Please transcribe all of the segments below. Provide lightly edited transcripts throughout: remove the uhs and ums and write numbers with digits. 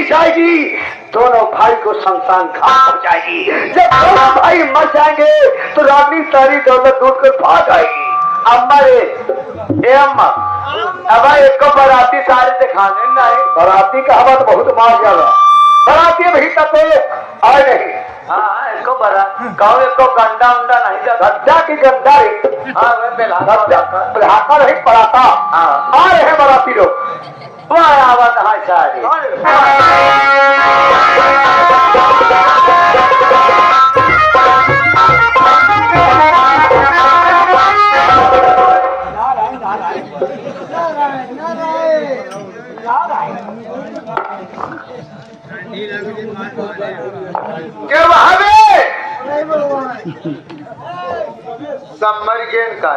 जाएगी, दोनों भाई को शमशान घाट हो जाएगी। जब दोनों भाई मर जाएंगे तो रानी सारी दौलत लूट कर भाग आएगी। अम्मा ए अम्मा, अब एक को बराती सारे दिखाने नहीं, बराती का हवा तो बहुत मार जाएगा। बराती भी तक आए नहीं। हाँ इसको बरा कहो, इसको गंदा उंडा नहीं था, गड्ढा की गंदा है। हाँ मैं पढ़ाता नहीं पढ़ाता। हाँ आ रहे हैं बराती लोग, वाह आवाज हाँ सारी। क्या समर गेंद का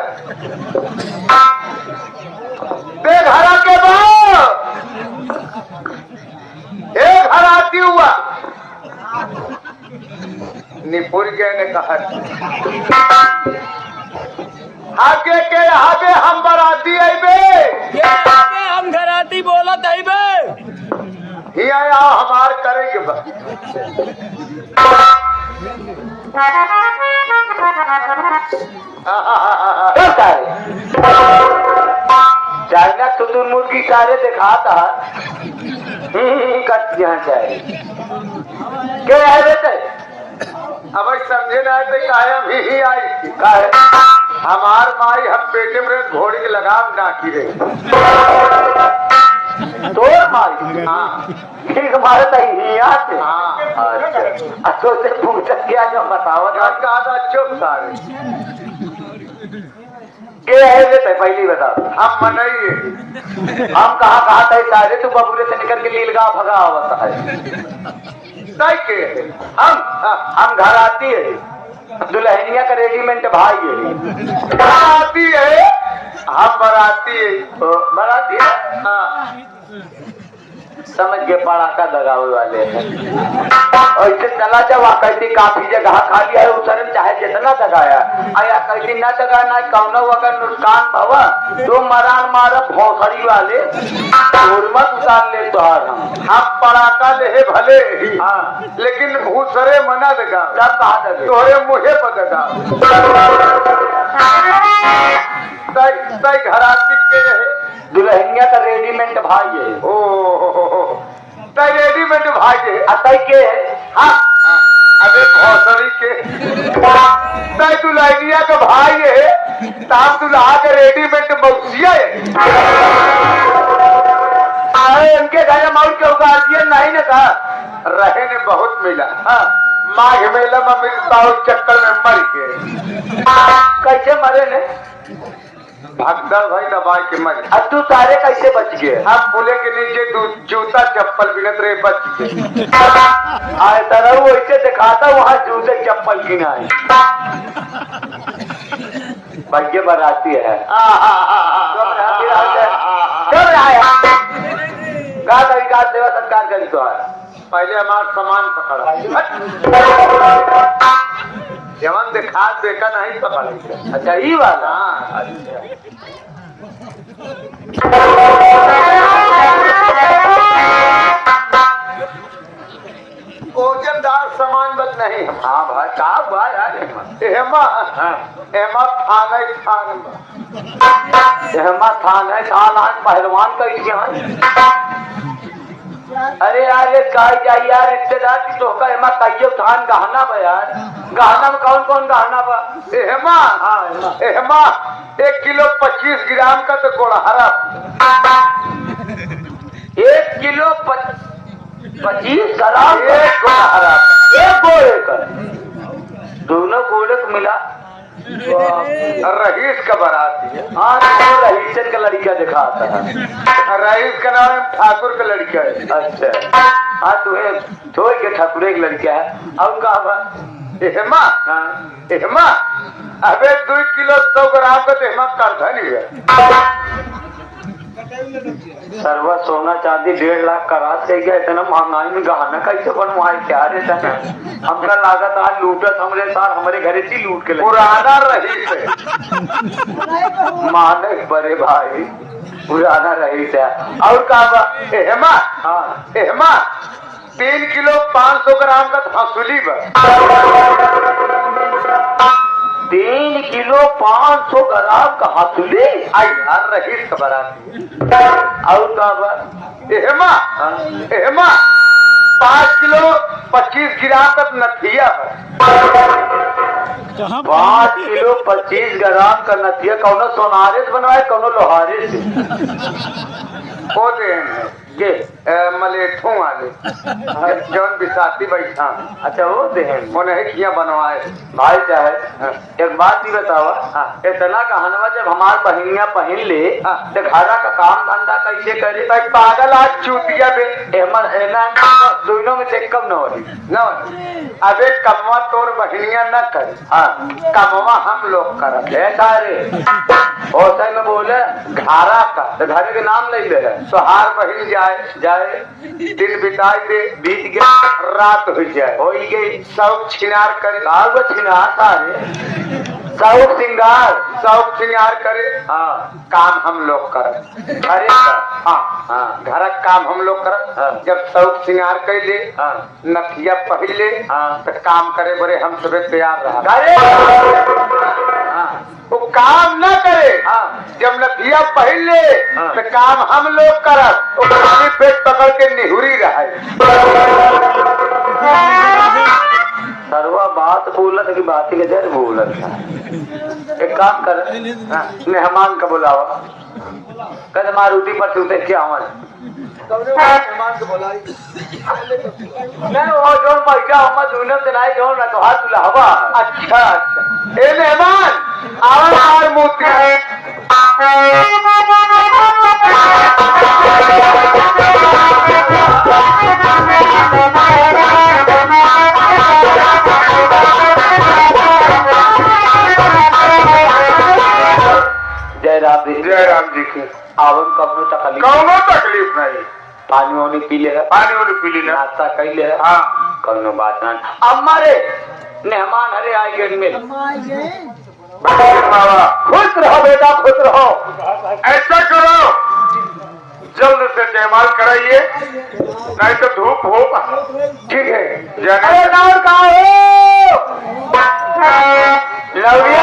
बेघरा के बाद एक हराती हुआ निपुर गए ने कहा आगे के आगे हम बराती आईबे, हम घराती बोलत आईबे ही आया हमार करेंगे चाइना सुदूर मुर्गी सारे दिखाता कटिया चाहिए क्या है बेटे। अब समझे ना तो कायम ही आई का है हमार माई, हम पेटे में घोड़ी के लगाम नाकी रहे तो मारी। हाँ ठीक हमारे तही आते। हाँ अच्छा से पूछ क्या जो बताओ कहा चुप सारे क्या है बेटे पहली बता। हम मनाइए हम कहाँ थे सारे, तू बबूरे से निकल के लीलगा भगा होता है के हम घर आती है, दुल्हनिया का रेडीमेड भाई है, आती है हम बराती है, बराती है। हाँ समझ के पड़ाका दगावे वाले हैं। ऐसे चला जावा कहती काफी जगह खाली है उतर चाहे जितना दगाया आया कहती ना दगा ना कौनो अगर नुकसान भवा तो मरान मारा भौसड़ी वाले मत उतार ले तुहार हम पड़ाका ले भले ही। हाँ लेकिन उसरे मना दगा सब कहा दगे तोहरे मुहे पर दगा घराती के दुल्हनिया का रेडीमेड भाई है। ओ रेडीमेड भाई है अतः के। हाँ अबे भौसड़ी के दुल्हनिया का भाई है, ताम दुल्हा का रेडीमेड मौसिया है। उनके घर माउट के उगादिया नहीं न कहा रहे ने बहुत मिला। हाँ माघ मेला में मिलता हूँ चक्कर में मर के कैसे मरे ने भगदड़ भाई दबाई के मरे। अब तू सारे कैसे बच गए? हम पुले के नीचे जूता चप्पल बिगत रहे बच गए। आए तरह वैसे दिखाता वहाँ जूते चप्पल की ना भाग्य बराती है। गा सेवा सत्कार करी तो पहले हमारा सामान पकड़ा जवन दिखा देखा नहीं पकड़। अच्छा ये वाला ओजनदार सामान बस नहीं। हाँ भाई का भाई हेमा हेमा थान है हेमा थान है थान पहलवान का। अरे यार ये गाय जाए यार रिश्तेदार की तो हेमा कहियो थान गहना बा यार। गहना में कौन कौन गहना बा? हेमा हाँ हेमा 1 किलो 25 ग्राम का तो गोड़हरा 1 किलो 25 ग्राम एक गोड़हरा एक गोड़े का दोनों गोड़े को मिला रईस का बाराती है। हाँ रईसन का लड़का दिखाता है। रईस का नाम ठाकुर का लड़का है। अच्छा हाँ तुम्हें छोड़ के ठाकुर की लड़का है। अब कहा हेमा हेमा अबे 2 किलो 100 ग्राम का तो हेमा करता नहीं है। सर्वा सोना चांदी 1.5 लाख करा से गया। इतना महंगाई में गहना कैसे बनवाए क्या रे हमका लागत आज लूटत हमरे साथ हमारे घरे से लूट के पुराना रही माने बड़े भाई पुराना रही था और का हेमा। हाँ हेमा 3 किलो 500 ग्राम का हंसुली बा। 3 किलो 500 ग्राम का हंसुली आई यार रही खबर और का हेमा। हेमा 5 किलो 25 ग्राम का नथिया है। 5 किलो 25 ग्राम का नथिया कौनो सोनारे से बनवाए कौनो लोहारे से हो दे मलेठों वाले जौन बिसाती बैठा। अच्छा वो देहन उन्हें किया बनवाए भाई चाहे। एक बात ही बतावा। इतना कहनवा जब हमार बहनिया पहन ले तो घरा का काम धंधा कैसे करे? भाई पागल आज चूतिया दोनों में से कम न हो। अबे कमवा तोर बहनिया न करे। हाँ कमवा हम लोग कर ऐसा रे होता में बोले घारा का तो घर के नाम नहीं ले रहे। तो हार बहन जाए दिन बिताए दे बीत गया रात हो जाए हो गई सब छिनार करे छिनार सारे सब श्रृंगार करे। हाँ काम हम लोग करे। अरे हाँ घर काम हम लोग कर। जब सब श्रृंगार कर ले नथिया पहन ले तो काम करे बड़े हम सब तैयार रहा। वो काम न करे। जब नथिया पहन ले तो काम हम लोग करब। वो खाली पेट पकड़ के निहुरी रहा। सर्वा बात बोलत कि बात के जर बोलत। एक काम कर मेहमान का बुलावा कद मारुति पर सुते क्या मेहमान को बुलाई नहीं वो जो पैसा हम दुनिया से नहीं जो ना तो हाथ बुलावा। अच्छा ए मेहमान आवाज मूर्ति जय राम जी की आवन कौनो तकलीफ नहीं। पानी वानी पी ले नाश्ता कर ले। हाँ कौनो बात ना। अम्मा रे मेहमान हरे आए गेट में खुश रहो बेटा खुश रहो। ऐसा करो जल्द से जयमाल कराइए नहीं तो धूप हो। ठीक है अरे नाम कहाँ हो लवड़िया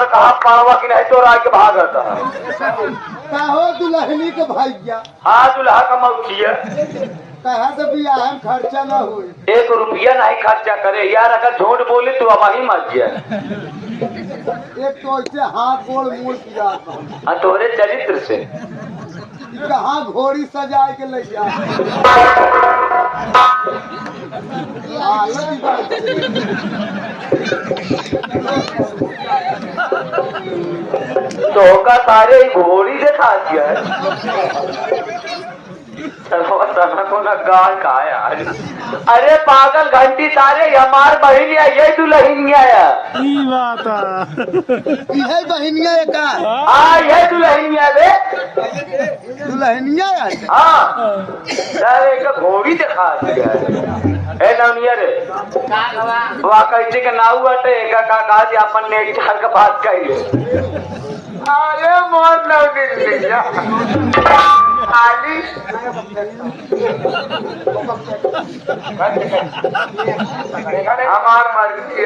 कहा पावा की नहीं तो राय के भाग आता है। हो दुल्हनी के भैया। हाँ दुल्हा का मौसिया कहा तो बियाह खर्चा ना हो। 1 रुपया नहीं खर्चा करे यार। अगर झूठ बोले तो अब ही मत जाए। एक तो ऐसे हाथ गोड़ मूल की तोरे चरित्र से कहाँ घोड़ी सजा के ले जा। तो का सारे घोड़ी से खा दिया है। को ना गाय का यार। अरे पागल घंटी सारे हमार बहनिया ये दुल्हनिया है बहनिया का। हाँ ये दुल्हनिया बे दुल्हनिया। हाँ एक घोड़ी दिखा दिया है नवनिया रे वहाँ कैसे का नाऊ अटे का अपन ने चार का बात कही। अरे मोहन नवनी खाली हमार मर्जी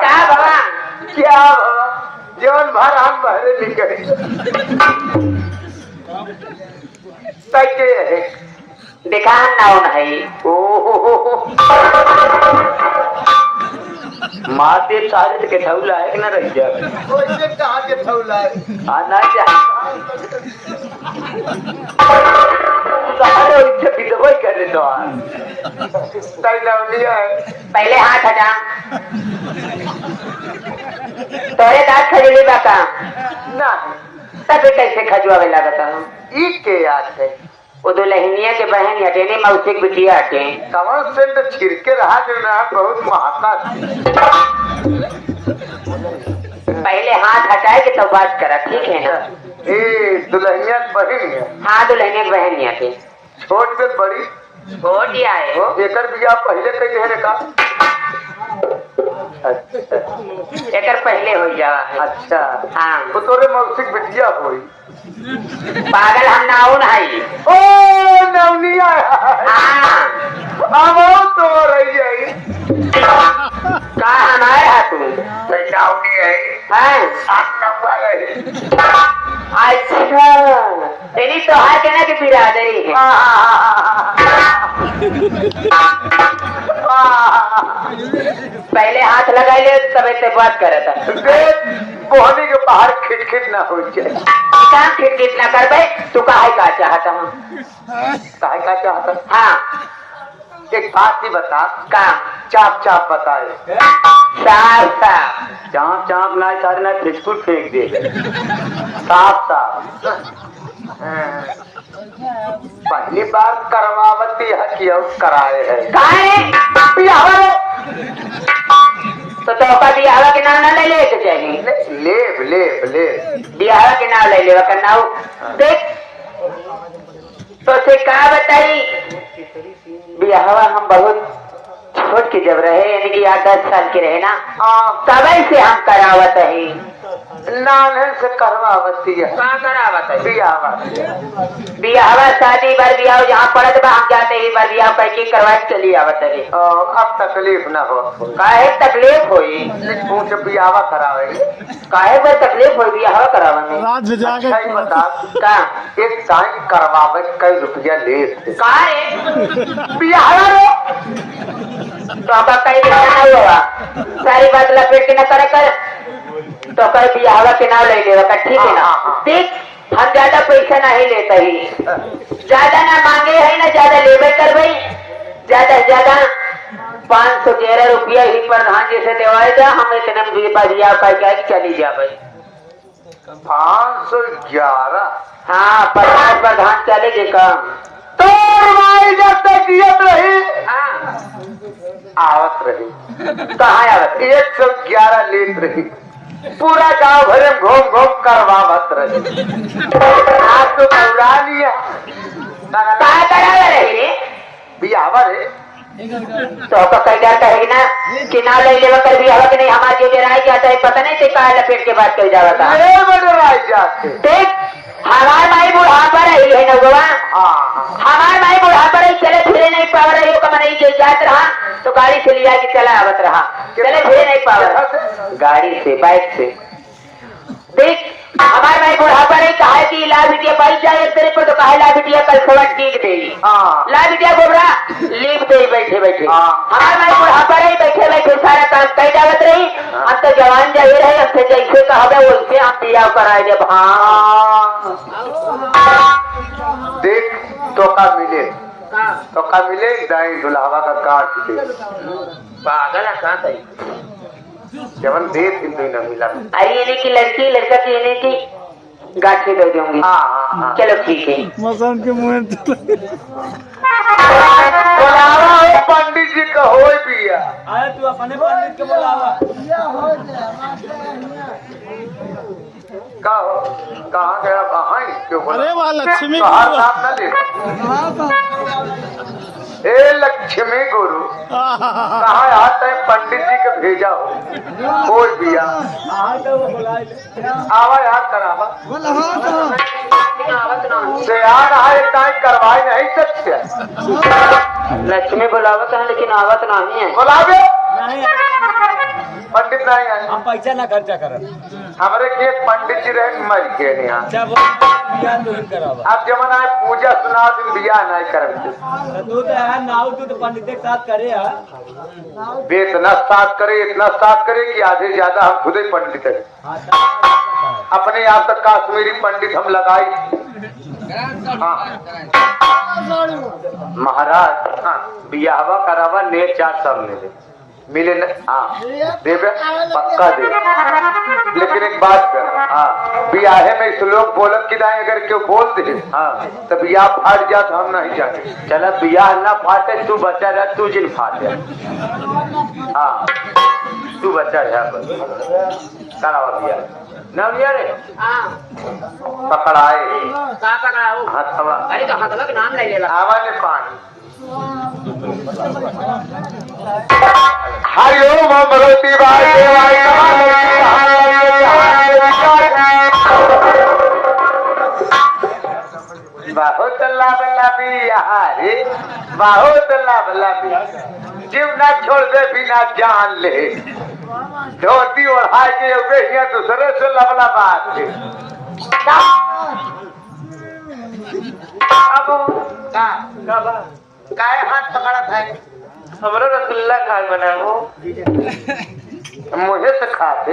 क्या बाबा जीवन भर हम बहरे निकले दिखान नाउन है। माते चारे के ठौला है कि ना रह जा कहाँ के ठौला है। ना जा सारे इच्छा तो वही कर तो पहले हाथ हटा तोरे दांत खजली बा का ना तब कैसे खजुआवे लागत हम ई के याद है वो दुल्हनिया के बहन हटे ने मौसी के बिटिया हटे कमर से तो छिड़के रहा जो ना बहुत महका पहले हाथ हटाए के तो बात करा ठीक है ना ए दुल्हनिया बहन है हाँ दुल्हनिया के बहन हटे छोट पे बड़ी छोटी आए हो एकर बिया पहले कई है का एकर पहले हो जावा अच्छा हाँ वो तोरे मौसी बिटिया होई पागल हम नाउन हई ओ नवनिया हाँ अब तो रही है का हमारे हाथ में नवनी है हाँ सात नंबर है अच्छा तेरी तो हाथ के ना की बिरादरी है पहले हाथ लगा ले तब से बात करे था बोहनी के बाहर खिटखिट ना हो जाए काम खिटखिट ना कर भाई तू काहे का चाहता हूँ काहे का चाहता हाँ एक बात ही बता का चाप चाप बताए साफ साफ चाप चाप ना सारे ना बिस्कुट फेंक दे साफ साफ पहली बार करवावती है कि अब कराए है काहे तो का बियाह के नाम ना ले ले के चाहिए लेब लेब लेब बियाह के नाम ले लेवा का नाम देख तो से का बताई बियाह हम बहुत छोट के जब रहे यानी कि 8-10 साल के रहे ना तब से हम करावत है नाने से करवावती है कहाँ करावत है बियाह शादी बार बियाह जहाँ पड़त बा हम जाते ही बार बियाह पैकी करवा के चली आवत है अब तकलीफ न हो काहे तकलीफ होई पूछ बियाह करावे काहे पर तकलीफ होई बियाह करावे में अच्छा ही बता का एक टाइम करवावे कई रुपया ले काहे बियाह रो तो आपका कहीं नहीं होगा सारी बात लपेट के न करे कर तो कल बियाह के नाम ले लेगा का ठीक है ना देख हम ज्यादा पैसा नहीं लेते ही ज्यादा ना मांगे है ना ज्यादा लेवे कर भाई ज्यादा से ज्यादा 511 रुपया ही प्रधान जैसे देवाएगा हम इतने बियाह कर चली जा भाई 511 हाँ प्रधान चलेगी कम तो जब तक दियत रही हाँ आवत रही कहाँ आवत 111 लेत रही पूरा गांव भर में घूम घूम करवावत रही आज तो बौरा लिया कहाँ करा रही बियाह रे तो आपका कई डर कहेगी ना कि ना ले लेवा कर भी हवा कि नहीं हमारे जो राय जाता है पता नहीं कहा लपेट के बात कर जावा था जाते देख हमार माई बुढ़ापा रही है नौगवा हमार माई बुढ़ापा रही चले फिरे नहीं पाव रही हो कम नहीं जात रहा तो गाड़ी से लिया कि चला आवत रहा चले फिरे नहीं पाव रहा गाड़ी से बाइक से देख हमारे भाई बुढ़ापा नहीं कहा कि ला बिटिया बाइक जाए तेरे पर तो कहा ला बिटिया कल खबर ठीक देगी ला बिटिया गोबरा लीव दे बैठे बैठे हमारे भाई बुढ़ापा नहीं बैठे बैठे सारा काम कर जावत रही हम तो जवान जाहिर है अब से जैसे कहा वैसे हम बियाह कराए जब देख तो का मिले दाई दुल्हावा का काट दे पागल है कहाँ सही जवन दे हिंदू न मिला अरे इन्हें की लड़की लड़का की इन्हें की गाठी दे दूंगी चलो ठीक है मसान के मुंह बुलावा हो पंडित जी का हो पिया अरे तू अपने पंडित के बुलावा कहाँ गया कहाँ क्यों अरे वहाँ लक्ष्मी नाम न ले ए लक्ष्मी गुरु कहाँ यहाँ तक पंडित जी के भेजा हो कोई बिया आवा याद करावा से याद आए टाइम करवाए नहीं सकते लक्ष्मी बुलावत है लेकिन आवत नहीं है बुलावे नहीं पंडित नहीं आए हम पैसा ना खर्चा कर हमारे के पंडित जी रहे मर गए यहाँ जब बियाह तो ही करावा अब जब आए पूजा सुना दिन बिया नहीं करते तू तो है नाउ तू तो पंडित के साथ करे है वे इतना साथ करे कि आधे ज्यादा हम खुद ही पंडित है अपने आप तक काश्मीरी पंडित हम लगाई महाराज बियाहवा करावा ने 4 सब मिले मिले न, हाँ दे बे, पक्का दे। लेकिन एक बात कर, हाँ बियाहे में श्लोक बोलत कि नहीं, अगर क्यों बोल दे हाँ तो बियाह फाट जा तो हम नहीं जाते। चला बियाह ना फाटे, तू बचा रहा, तू जिन फाटे। हाँ तू बचा रहा बस करावा बियाह ना बिया रे। पकड़ाए कहाँ पकड़ाओ? हाथ हवा। अरे तो हाथ लग नाम नहीं लेला। आवा ने पानी हरिओम भगवती बाई देवाई बहुत लाभ लाभी रे, बहुत लाभ लाभी। जीव ना छोड़ दे बिना जान ले, धोती ओढ़ा के यहाँ दूसरे से लबला बात है। अब काय हाथ पकड़ा था? हमारा रसगुल्ला खाए बना वो मुझे से खाते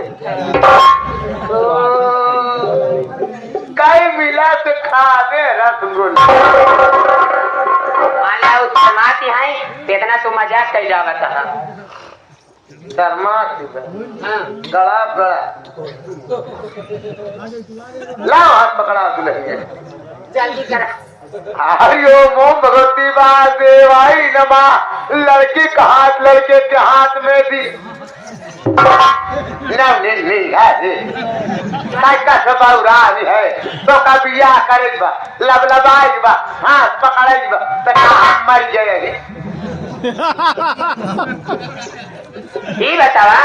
काय मिला से खाने रसगुल्ला। माला उस समाती है, इतना तो मजाक कर जावा था। शर्मा गड़ा गड़ा लाओ हाथ पकड़ा दुल्हनिया जल्दी कर। हरिओम ओम भगवती वासुदेवाय नमः। लड़की का हाथ लड़के के हाथ में दी है तो का बियाह करे लबलबाई बा हाथ पकड़े तो मर जाए। ये बतावा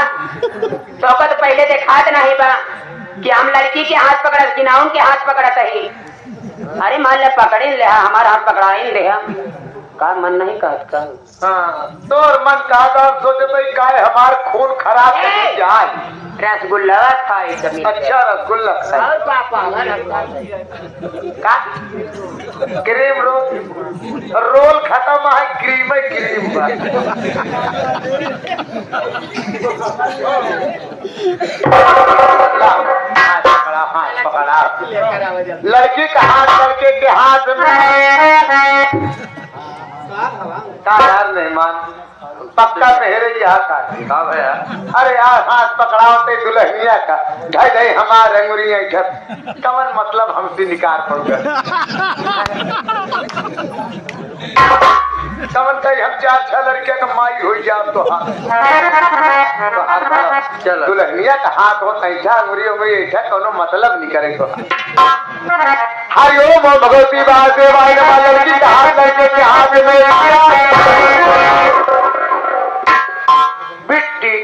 तो का तो पहले देखात नहीं बा कि हम लड़की के हाथ पकड़ा कि ना उनके हाथ पकड़ा सही। अरे मान ले पकड़े ले हमारा हाथ पकड़ा ही ले का मन नहीं कहता। हाँ तोर मन का सोचे भाई काय हमार खून खराब कर जाए। रसगुल्ला खाई जमीन। अच्छा रसगुल्ला और पापा का क्रीम रोल खत्म है, क्रीम है क्रीम हाथ पकड़ा लड़की का हाथ लड़के के हाथ में यार मेहमान पक्का मेरे यहाँ का भैया। अरे यार हाथ पकड़ाओ दुल्हनिया का ढाई ढाई हमारे अंगुरिया घर कवन मतलब हमसे निकाल पड़ूंगा कवन कहीं हम 4-6 लड़के का माई हो जाओ तो चलो दुल्हनिया का हाथ हो ऐसा अंगुरियों में ऐसा कोनो मतलब नहीं करे तो। हरिओम भगवती वासुदेवाय नमः। लड़की का हाथ लड़के के हाथ में बिट्टी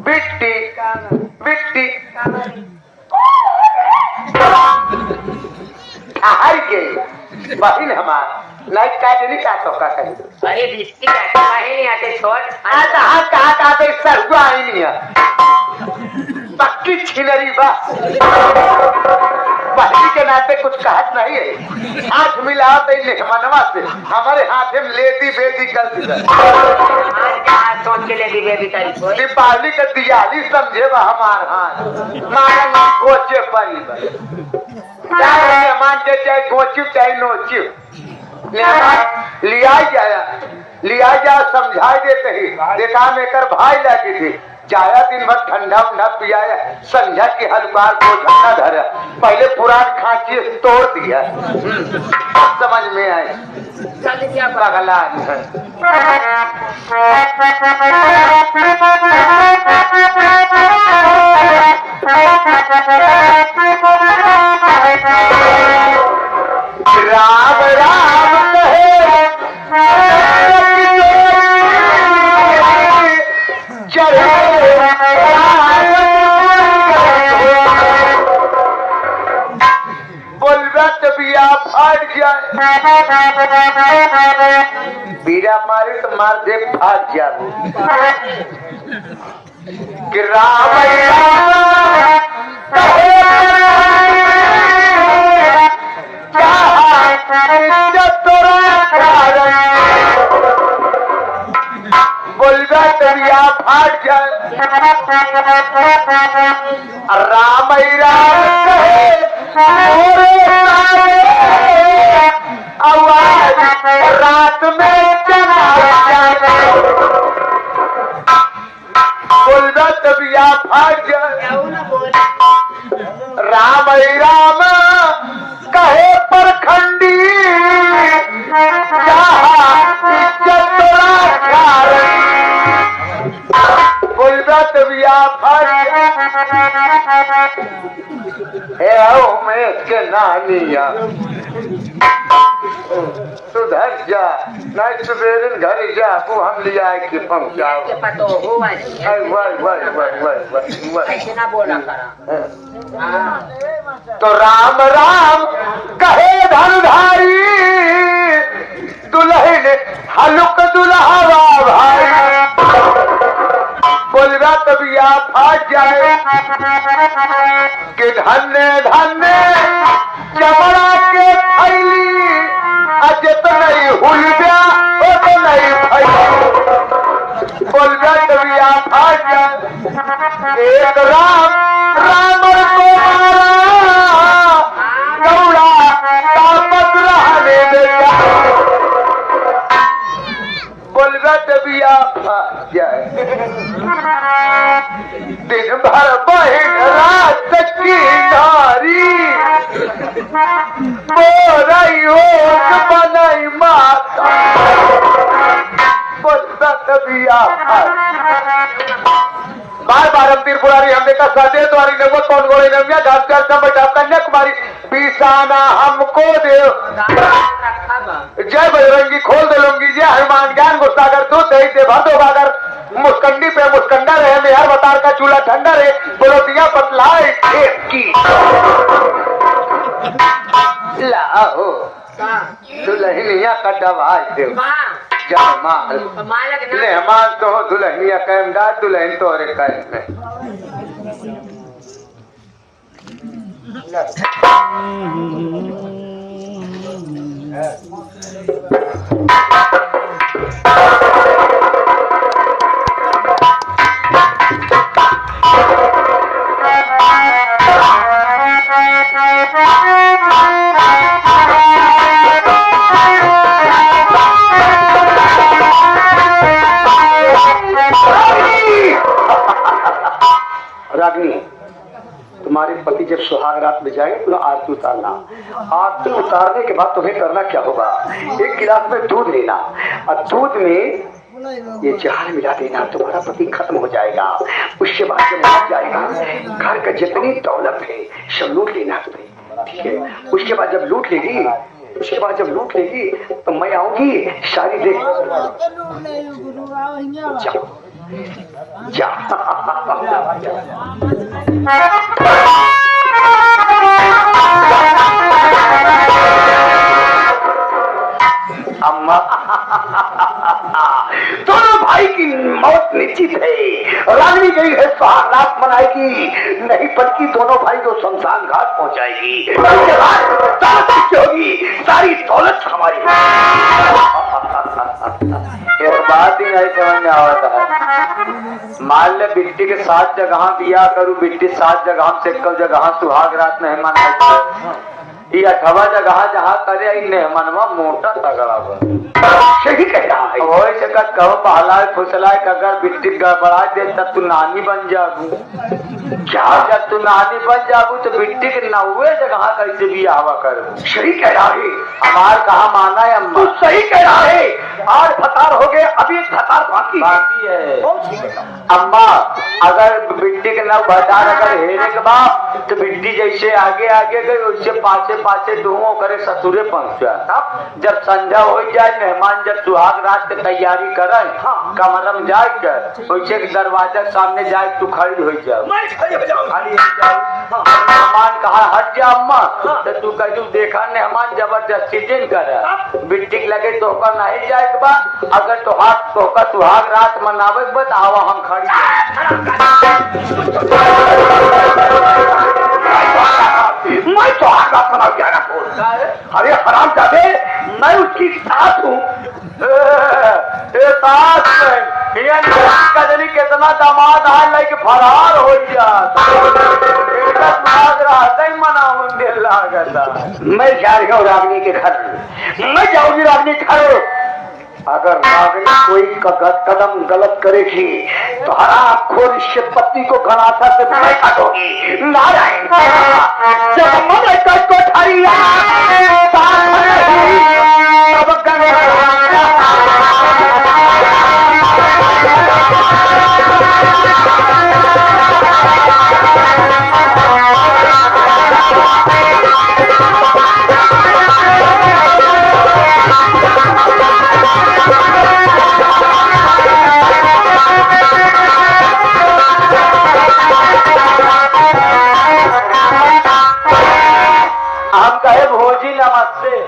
बिट्टी बिट्टी हाय गई बहन हमार लाइट का नहीं का तो का कहीं। अरे बिस्ती का नहीं आते छोड़ आता हाथ का हाथ आते सरगुआ आई नहीं है पक्की छिलरी बस बहनी के नाते कुछ कहत नहीं है। हाथ मिलाओ तो मनवा से हमारे हाथ में लेती बेटी कर दीपावली का दियाली समझे बा हमार हाथ मारा गोचे परी मान के चाहे गोचू चाहे नोचू लिया जा समझाई देते ही देखा में कर भाई लगी थी जाया दिन भर ठंडा उंडा पियाया संझा की हलवार को झंडा धरा पहले पुरान खांची तोड़ दिया समझ में आए क्या पगला राम राम बोलबा तो बिया फाट जाए बीरा मारे तो मार दे फाट जाए कि राम बोलबा तो बिया फाट जाए राम आवाज रात में राम कहे परखंडी के नानिया सुधर जा नहीं सवेरे घर जा को हम लिया कि पहुंचाओ ऐसे ना बोला करा। तो राम राम कहे धनुधारी दुल्हन हलुक दुल्हावा भाई बोलगा तभी आप आ जाए कि धन्य धन्य चमड़ा के थैली अजत नहीं हुलब्या वो तो नहीं फैली बोलगा तभी आप आ जाए एक राम राम को मारा गौड़ा तापत रहने देता बोलगा तभी आप आ जाए दिन भर बहन रात की नारी बोराई हो बनाई माता बोलता तभी आप बार बार हम तीर पुरारी हमने का सदे तुम्हारी नगो कौन गोले नमिया घास कर समझ कन्याकुमारी पिसाना हमको दे जय बजरंगी खोल दे लूंगी जय हनुमान ज्ञान गुस्सागर तू दही दे भर दो बागर मुस्कंडी पे मुस्कंडा रहे मेहर बतार का चूल्हा ठंडा रहे बोलो दिया पतलाए की लाओ दुल्हनिया का दवाई दे मेहमान तो हो दुल्हनिया कैम डाल दुल्हन तो रे कैम में रागिनी तुम्हारे पति जब सुहाग रात में जाएंगे तो आरती उतारना। आरती उतारने के बाद तुम्हें करना क्या होगा, एक गिलास में दूध लेना और दूध में ये जहर मिला देना, तुम्हारा पति खत्म हो जाएगा। उसके बाद जब मर जाएगा घर का जितनी दौलत है सब लूट लेना तुम्हें, ठीक है। उसके बाद जब लूट लेगी तो मैं आऊंगी सारी देख जा अम्मा दोनों भाई की मौत निश्चित है। रानी गई है सुहाग रात मनाएगी, नहीं बल्कि दोनों भाई को शमशान घाट पहुंचाएगी। उसके बाद होगी सारी दौलत हमारी। एक बात ही नहीं समझ में आता है, मान ले बिट्टी के 7 जगह बिया करूँ, बिट्टी 7 जगह से कल जगह सुहाग रात नहीं मनाई, ये 8वां जगह जहाँ करे मेहमानवा मोटा तगड़ा सही कह रहा है। हो सकत कहो पहलाए फुसलाए अगर बिट्टी गड़बड़ा दे तब तू नानी बन जाबू। क्या जब तू नानी बन जाबू तो बिट्टी के 9वें जगह कैसे भी आवा कर। सही कह रहा है, हमार कहा माना है अम्मा, तू सही कह रहा है। आज फतार हो गए, अभी फतार बाकी है अम्मा। अगर बिट्टी के 9 भतार अगर हेरे के बाद तो बिट्टी जैसे आगे आगे गई उससे पाछे पाछे दोनों करे ससुरे पहुंचा। जब संध्या हो जाए मेहमान जब सुहाग रात की तैयारी करे कमरम जाए कर वैसे दरवाजा सामने जाए तू खड़ी हो जाओ, मेहमान कहा हट जा अम्मा तो तू कहू देखा मेहमान जबरदस्ती दिन करे बिट्टी लगे तो नहीं जाए के बाद अगर तो हाथ तो सुहाग रात मनावे के बाद आवा हम खड़ी मैं तो आगा बना क्या ना बोल। अरे हराम जादे मैं उसकी सास हूँ। कजनी कितना दामाद है लेके फरार हो जाता मैं जा रही हूँ रागनी के घर, मैं जाऊंगी रागनी के घर। अगर नागरिक कोई कदम गलत करेगी तो हराम खोर इसके पति को घनाथा से नहीं काटोगी। नारायण जब ममता को ठरिया तब हम कहे भोजी नमस्ते।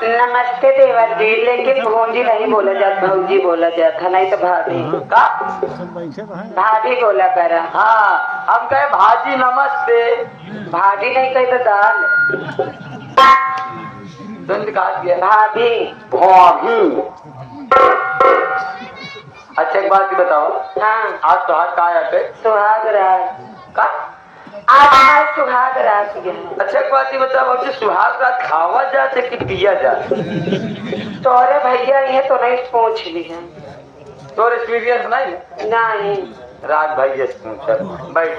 नमस्ते देवर जी, लेकिन भौजी नहीं बोला जाता, भौजी बोला जाता, नहीं तो भाभी का भाभी बोला करा। हाँ हम कहे भाजी नमस्ते। भाभी नहीं कही तो दाल दंड काट गया। भाभी भाभी। अच्छा एक बात बताओ, हाँ आज तो हाथ का आया थे सुहाग रात का? आज सुहाग रात गया। अच्छा एक बात बताओ, कि सुहाग रात खावा जाते कि पिया जाते? तोरे भैया ये तो नहीं पूछ ली है। तो एक्सपीरियंस नहीं है? नहीं राज भाई से पूछा। बैठ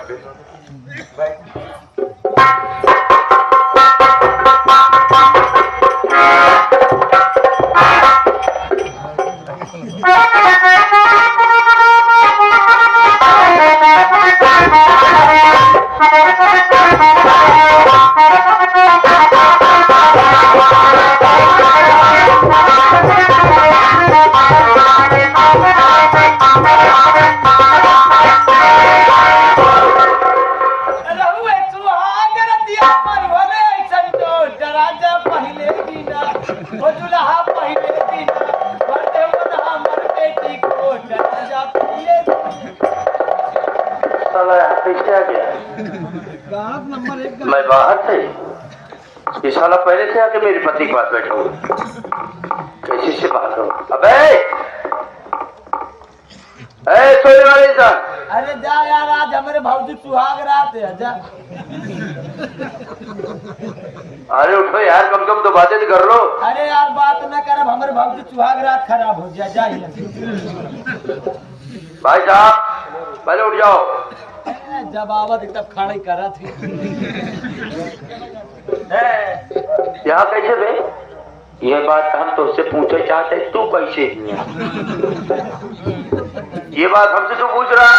मैं बाहर से ये साला पहले से आके मेरे पति के पास बैठा हूँ, कैसे से बाहर करूँ? अबे सोने वाले इंसान, अरे जा यार, आज हमारे भौजी सुहाग रात है, जा। अरे उठो यार, कम कम तो बातें तो कर लो। अरे यार बात न कर, हमारे भौजी सुहाग रात खराब हो जाए, जाइए। भाई साहब पहले उठ जाओ। जब आवत तब खड़ा ही करा थी। यहाँ कैसे बे? ये बात हम तो उससे पूछे चाहते, तू कैसे? ये बात हमसे तू पूछ रहा है?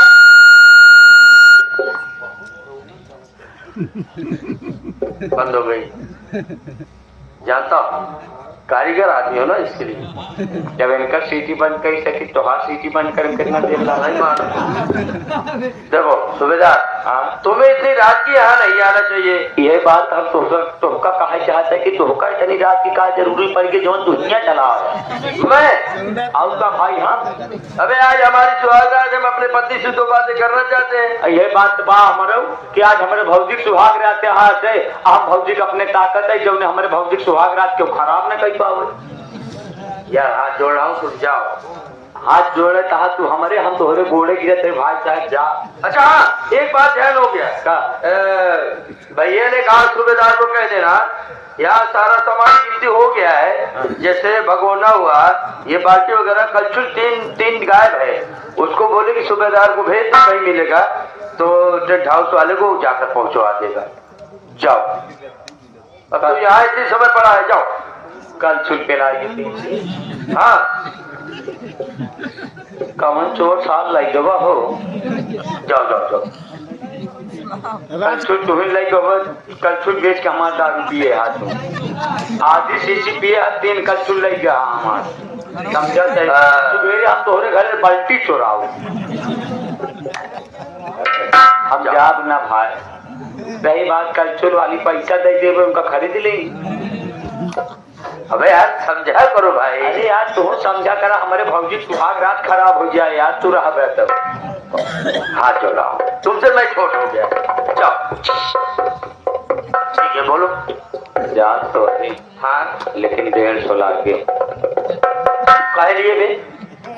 बंद हो गई। जानता हूँ कारीगर आदमी हो ना, इसके लिए जब इनका सीटी बंद कर सकी तो हाथ सीटी बंद कर कितना देर लगा ही मार। देखो सुबेदार, हाँ तुम्हें इतनी रात की यहाँ नहीं आना चाहिए। यह बात हम तुमका कहा चाहते कि तुमका इतनी रात की कहा जरूरी पड़ गई जो दुनिया चला मैं आऊँगा भाई। हाँ अबे आज हमारी सुहाग रात, हम अपने पति से दो बातें करना चाहते हैं। यह बात बा हमारे कि आज हमारे भौजिक सुहाग रात हाथ है, हम भौजिक अपने ताकत है जो हमारे भौजिक सुहाग रात क्यों खराब न कर पाओ। यार हाथ जोड़ रहा हूँ, तुम जाओ। हाथ जोड़े कहा तू हमारे, हम तो गोड़े गिरे तेरे भाई साहब जा। अच्छा हाँ एक बात ध्यान हो गया का, भैया ने कहा सूबेदार को कह देना यहाँ सारा सामान गिनती हो गया है, जैसे भगोना हुआ, ये बाल्टी वगैरह कलछुल तीन गायब है, उसको बोले कि सूबेदार को भेज दो, कहीं मिलेगा तो टेंट हाउस वाले को जाकर पहुंचवा देगा। जाओ अब तो यहाँ इतनी समय पड़ा है, जाओ कल छुल पे लाएगी। हाँ कमन चोर साल लाई दबा हो, जाओ जाओ जाओ। कल छुल तुम्हें लाई दबा, कल छुल बेच के हमारे दारू पिए हाथ में, आधी शीशी पिए, 3 कल छुल लाई गया हमारे, समझा? सवेरे आप तोहरे घर में बाल्टी चोराओ। हम जाब ना भाई, रही बात कलचुल वाली पैसा दे दे उनका खरीद लेंगे। अबे यार समझा करो भाई। अरे यार तू समझा करा, हमारे भौजी सुहाग रात खराब हो जाए यार, तू रहा बेहतर। हाथ जोड़ाओ, तुमसे मैं छोट हो गया। जाओ ठीक है बोलो। जा तो हाँ लेकिन 150 लाख के कह लिए बे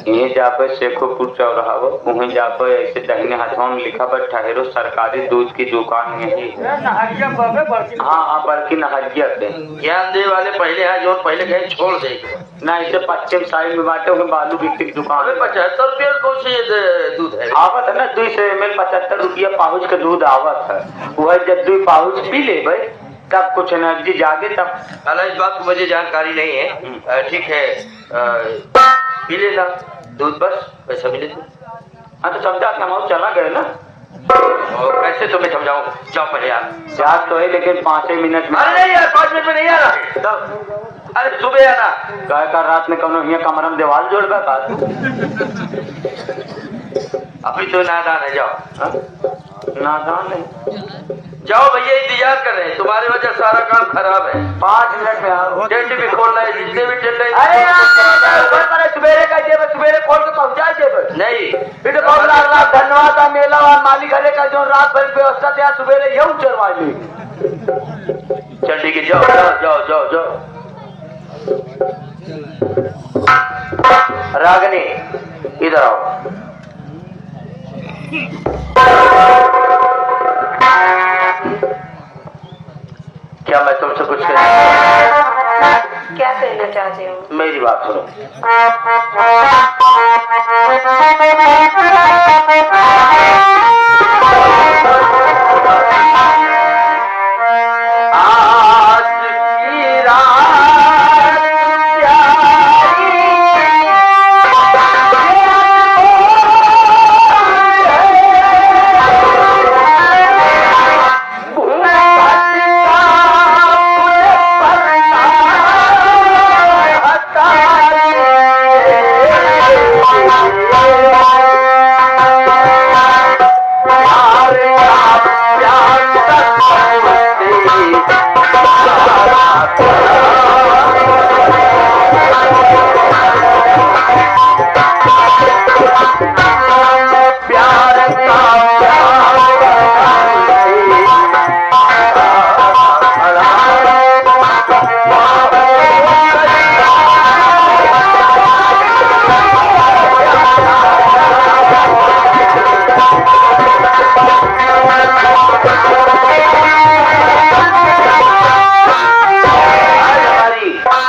ये जापर शेखोपुर चौराहा वहीं जापर ऐसे दाहिने हाथों में लिखा पर ठहरो सरकारी दूध की दुकान यही है। नहरिया बबे बड़की हाँ बल्कि नहरिया से ज्ञान दे वाले पहले हैं जो पहले कहीं छोड़ देंगे ना इसे पश्चिम साइड में बांटे हुए बालू बिकती की दुकान है। 75 रुपये कौन सी दूध है? आवत है ना 200 ml 75 रुपया पाउच का दूध आवत है। वह जब 2 पाउच पी ले भाई तब कुछ एनर्जी जागे तब। हालांकि इस बात की मुझे जानकारी नहीं है। ठीक है पी लेना दूध बस पैसा मिले तो। हाँ तो समझा हम चला गए ना। और कैसे तुम्हें समझाऊं? जाओ पहले यार। याद तो है लेकिन 5 मिनट में। अरे नहीं यार 5 मिनट में नहीं आ रहा। अरे सुबह आना। कह कर रात में कौन यहाँ कमरा में दीवार जोड़बा का अभी तो नादान है। जाओ नादान है। जाओ भैया इंतजार कर रहे हैं तुम्हारी वजह सारा काम खराब है। 5 मिनट में आओ। टेंट भी खोल रहे हैं जितने भी टेंट है। अरे यार सवेरे का जेब सवेरे खोल के पहुंचा जेब नहीं फिर बहुत लाख धन्यवाद है मेला और मालिक हरे का जो रात भर व्यवस्था दिया सवेरे यू चलवा ली। चल ठीक है जाओ जाओ जाओ जाओ जाओ। रागनी इधर आओ। क्या मैं तुमसे कुछ क्या कहना चाहते हो? मेरी बात सुनो। आज की रात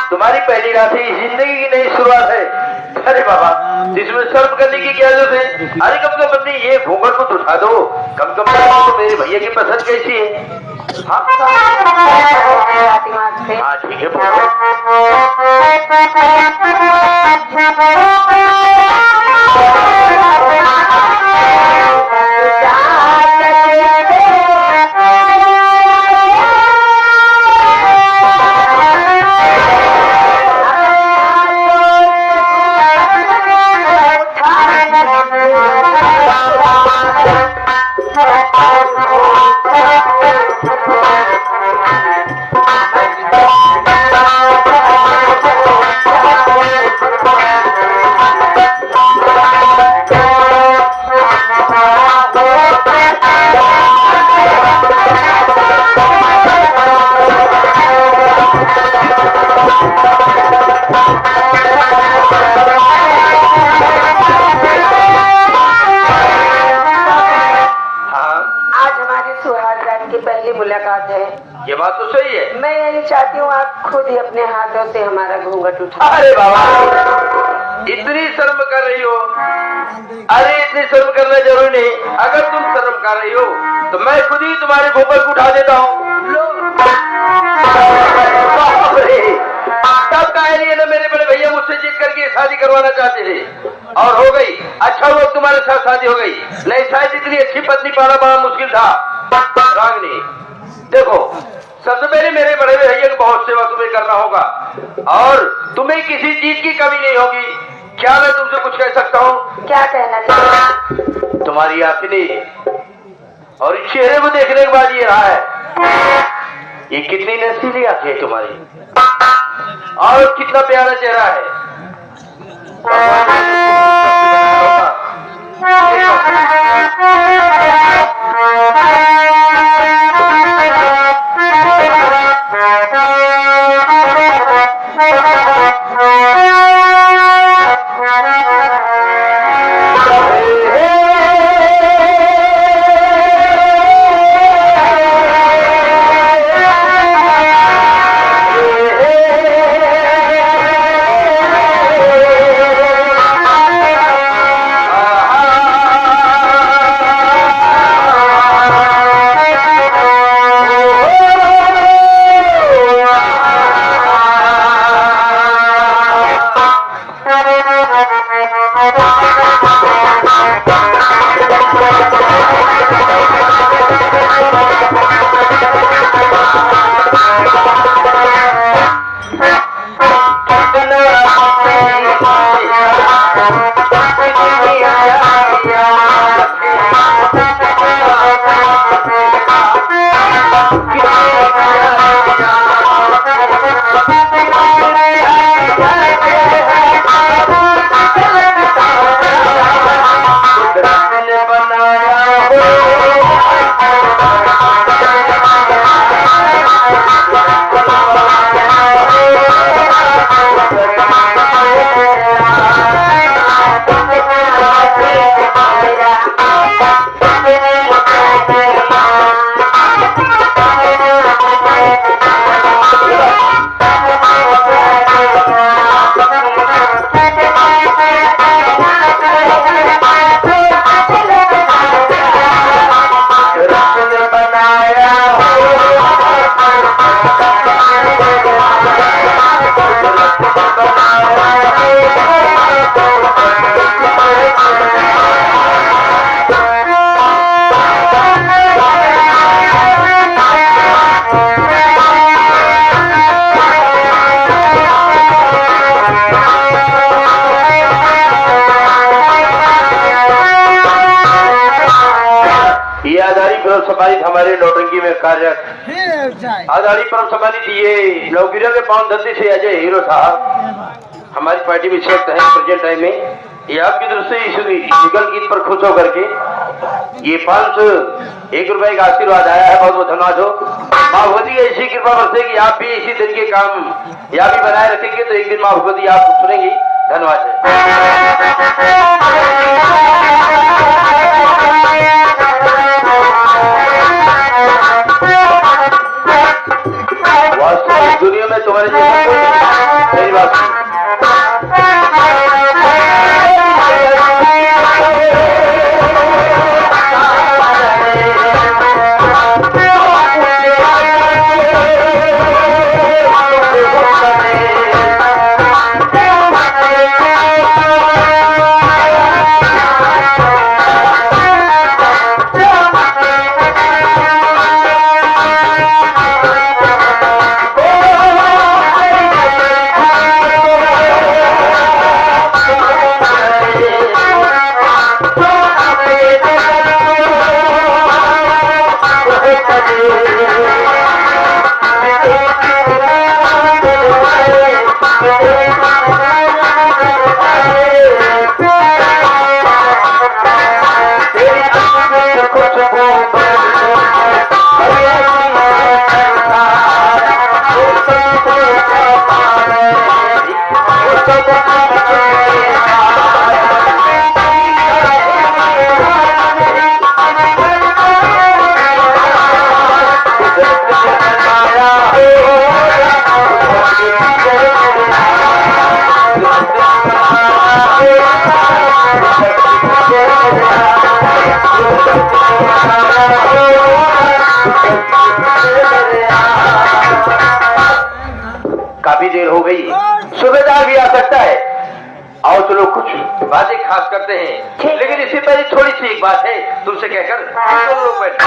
तुम्हारी पहली रात ही जिंदगी की नई शुरुआत है। अरे बाबा इसमें शर्म करने की क्या जरूरत है? अरे कम से कम ये घूंघट को उठा दो। कम से कम तो मेरे भैया की पसंद कैसी है? हाँ ठीक है मुलाकात है। ये बात तो सही है। मैं यही चाहती हूँ आप खुद ही अपने हाथों से हमारा घूंघट उठा। अरे बाबा इतनी शर्म कर रही हो? अरे इतनी शर्म करना जरूरी नहीं। अगर तुम शर्म कर रही हो तो मैं खुद ही तुम्हारे घूंघट को उठा देता हूँ। तब कह रही है ना मेरे बड़े भैया मुझसे जिद करके शादी करवाना चाहते थे और हो गई। अच्छा हुआ तुम्हारे साथ शादी हो गई, नहीं शायद इतनी अच्छी पत्नी पाना बड़ा मुश्किल था। रागनी देखो सबसे पहले मेरे बड़े भैया की बहुत सेवा तुम्हें करना होगा और तुम्हें किसी चीज की कमी नहीं होगी। क्या मैं तुमसे कुछ कह सकता हूँ? क्या कहना चाहिए? तुम्हारी आंखें और चेहरे को देखने के बाद ये रहा है ये कितनी नसीली आंखें है तुम्हारी और कितना प्यारा चेहरा है। संभालित हमारे नौटंकी में कार्यरत आजादी परम संभालित ये लौकिरों के पावन धरती से अजय हीरो साहब हमारी पार्टी में सेलेक्ट है प्रेजेंट टाइम में। ये आपकी तरफ से इस युगल गीत पर खुश होकर के ये 501 रुपए का आशीर्वाद आया है। बहुत बहुत धन्यवाद हो। माँ भगवती ऐसी कृपा बरसे कि आप भी इसी तरीके काम या भी बनाए रखेंगे तो एक दिन माँ भगवती आप सुनेंगी। धन्यवाद वास्तविक दुनिया में तुम्हारे जैसा मेरी बात काफी देर हो गई, सुबेदार भी आ सकता है। आओ तो लोग कुछ बातें खास करते हैं, लेकिन इससे पहले थोड़ी सी एक बात है तुमसे कहकर दोनों लोग बैठे।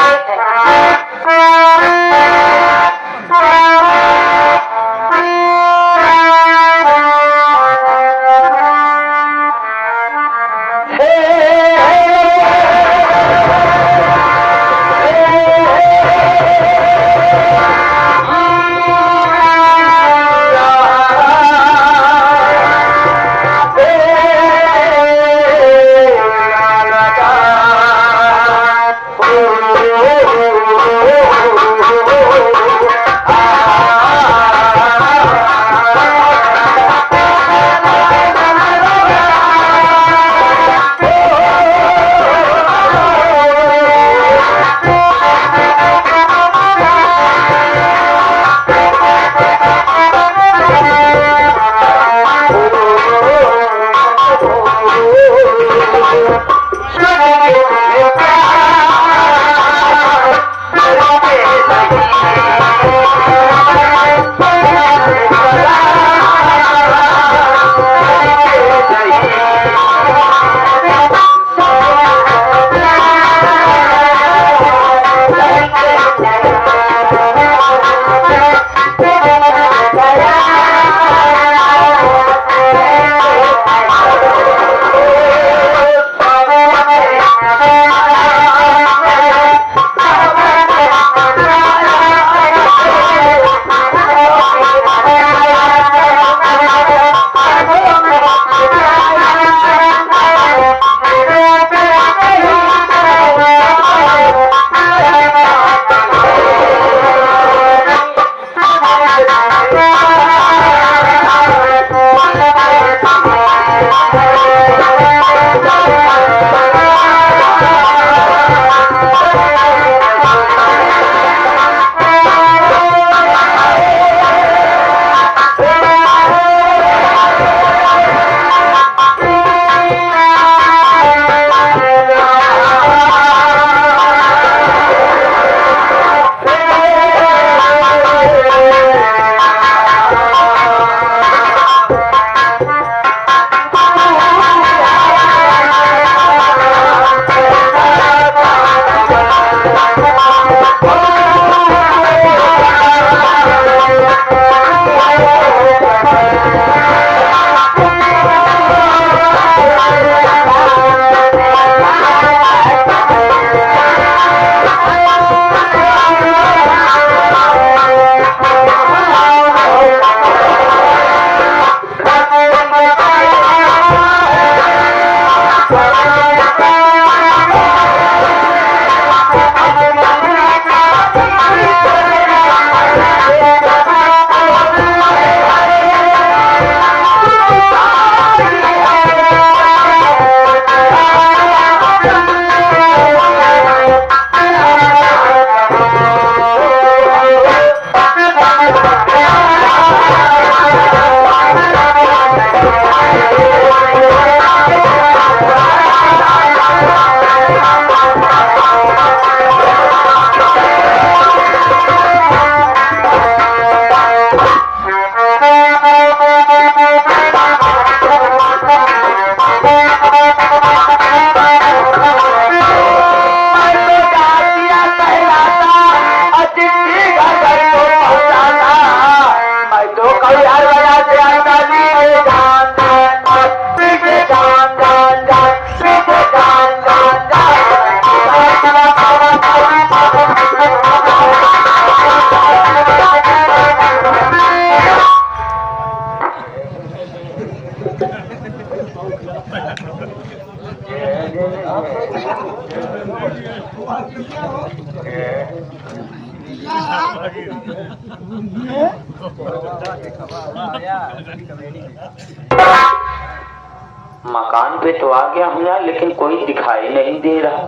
मकान पे तो आ गया हूँ यार, लेकिन कोई दिखाई नहीं दे रहा।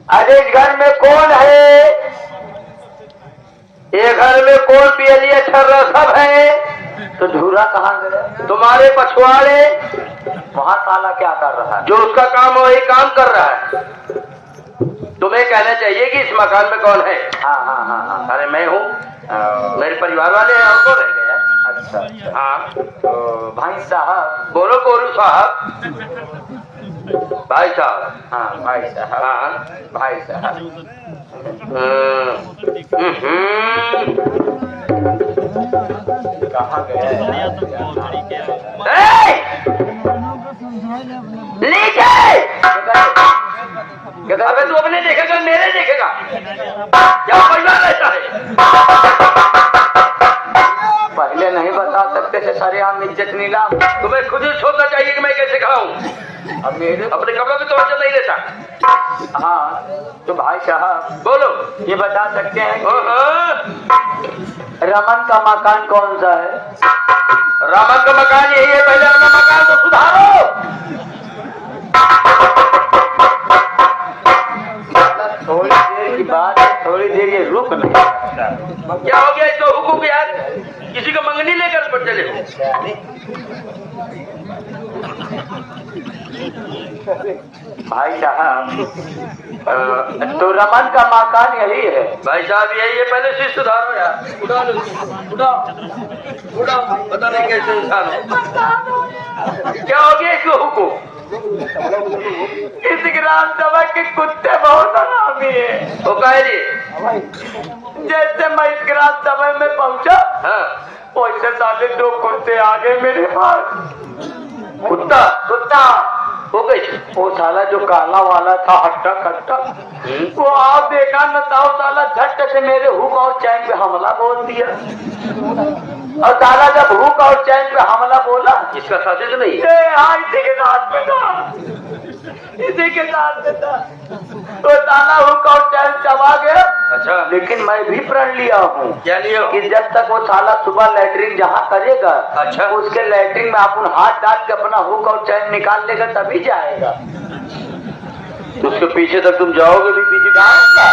अरे इस घर में कौन है? ये घर में कौन पियलिया छर्रा सब है? तो धूरा कहाँ गया? तुम्हारे पछुआड़े वहाँ ताला क्या कर रहा है? जो उसका काम हो वही काम कर रहा है। तुम्हें कहना चाहिए कि इस मकान में कौन है। हाँ हाँ हाँ हाँ। अरे मैं हूँ, मेरे परिवार वाले हैं, और कौन रह गए? अच्छा अच्छा। हाँ तो भाई साहब। बोलो कोरू साहब। भाई साहब। हाँ भाई साहब। हाँ भाई साहब। कहाँ गए? नीचे। अबे तू अपने देखेगा मेरे देखेगा? क्या परिवार रहता है? पहले नहीं बता सकते थे सारे आम इज्जत नीलाम। तुम्हें खुद ही सोचना चाहिए कि मैं कैसे खड़ा हूँ। अब मेरे अपने कपड़ों की तवज्जो नहीं देता। हाँ तो भाई साहब बोलो। ये बता सकते हैं हाँ। रमन का मकान कौन सा है? रामन का मकान यही है, पहले अपना मकान तो सुधारो। थोड़ी देर की बात है, थोड़ी देर ये रुक नहीं। क्या हो गया इसको हुकूक यार? किसी का मंगनी लेकर पर चले हो? भाई साहब तो रमन का मकान यही है। भाई साहब यही है, पहले से सुधारो यार। उड़ाओ पता नहीं कैसे इंसान हो। क्या हो गया इसको हुकूक? इस ग्राम सभा के कुत्ते बहुत हरामी है। वो कह रही? जैसे मैं इस ग्राम सभा में पहुंचा, हाँ। वैसे साले 2 कुत्ते आ गए मेरे पास। कुत्ता? कुत्ता वो कैसे? वो साला जो काला वाला था हट्टा कट्टा, वो आप देखा न था, साला झट से मेरे हुक और चैन पे हमला बोल दिया। और साला जब हुक और चैन पे हमला बोला, इसका साथी तो नहीं? हाँ इसी के साथ में था, इसी के साथ में था। तो साला हुक और चैन चबा गया। अच्छा। लेकिन मैं भी प्रण लिया हूँ क्या लियो? कि जब तक वो साला सुबह लैटरिन जहाँ करेगा, अच्छा। उसके लैटरिन में अपन हाथ डाल के अपना हुक और चैन निकाल लेगा तभी जाएगा। तो उसके पीछे तक तुम जाओगे भी, पीछे जाऊंगा।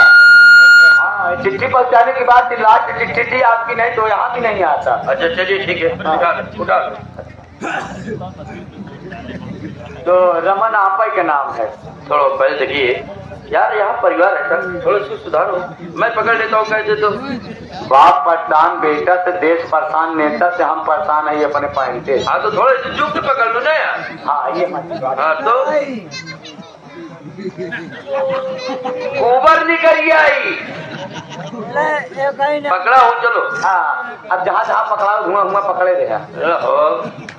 हाँ, चिट्ठी पहुँचाने के बाद लास्ट चिट्ठी थी आपकी, नहीं तो यहाँ भी नहीं आता। अच्छा चलिए ठीक है, उठा लो, उठा लो। तो रमन आपा का नाम है। थोड़ा पहले देखिए यार, यहाँ परिवार है सर, थोड़ा इसको सुधारो। मैं पकड़ लेता हूँ कैसे तो। बाप परेशान बेटा से, देश परेशान नेता से, हम परेशान है अपने पहनते। हाँ तो थोड़ा इसे झुक के पकड़ लो ना यार। हाँ ये मत बात। हाँ तो गोबर निकल आई, पकड़ा हूँ चलो। हाँ, अब जहाँ जहाँ पकड़ा धुआं धुआं पकड़े रहे।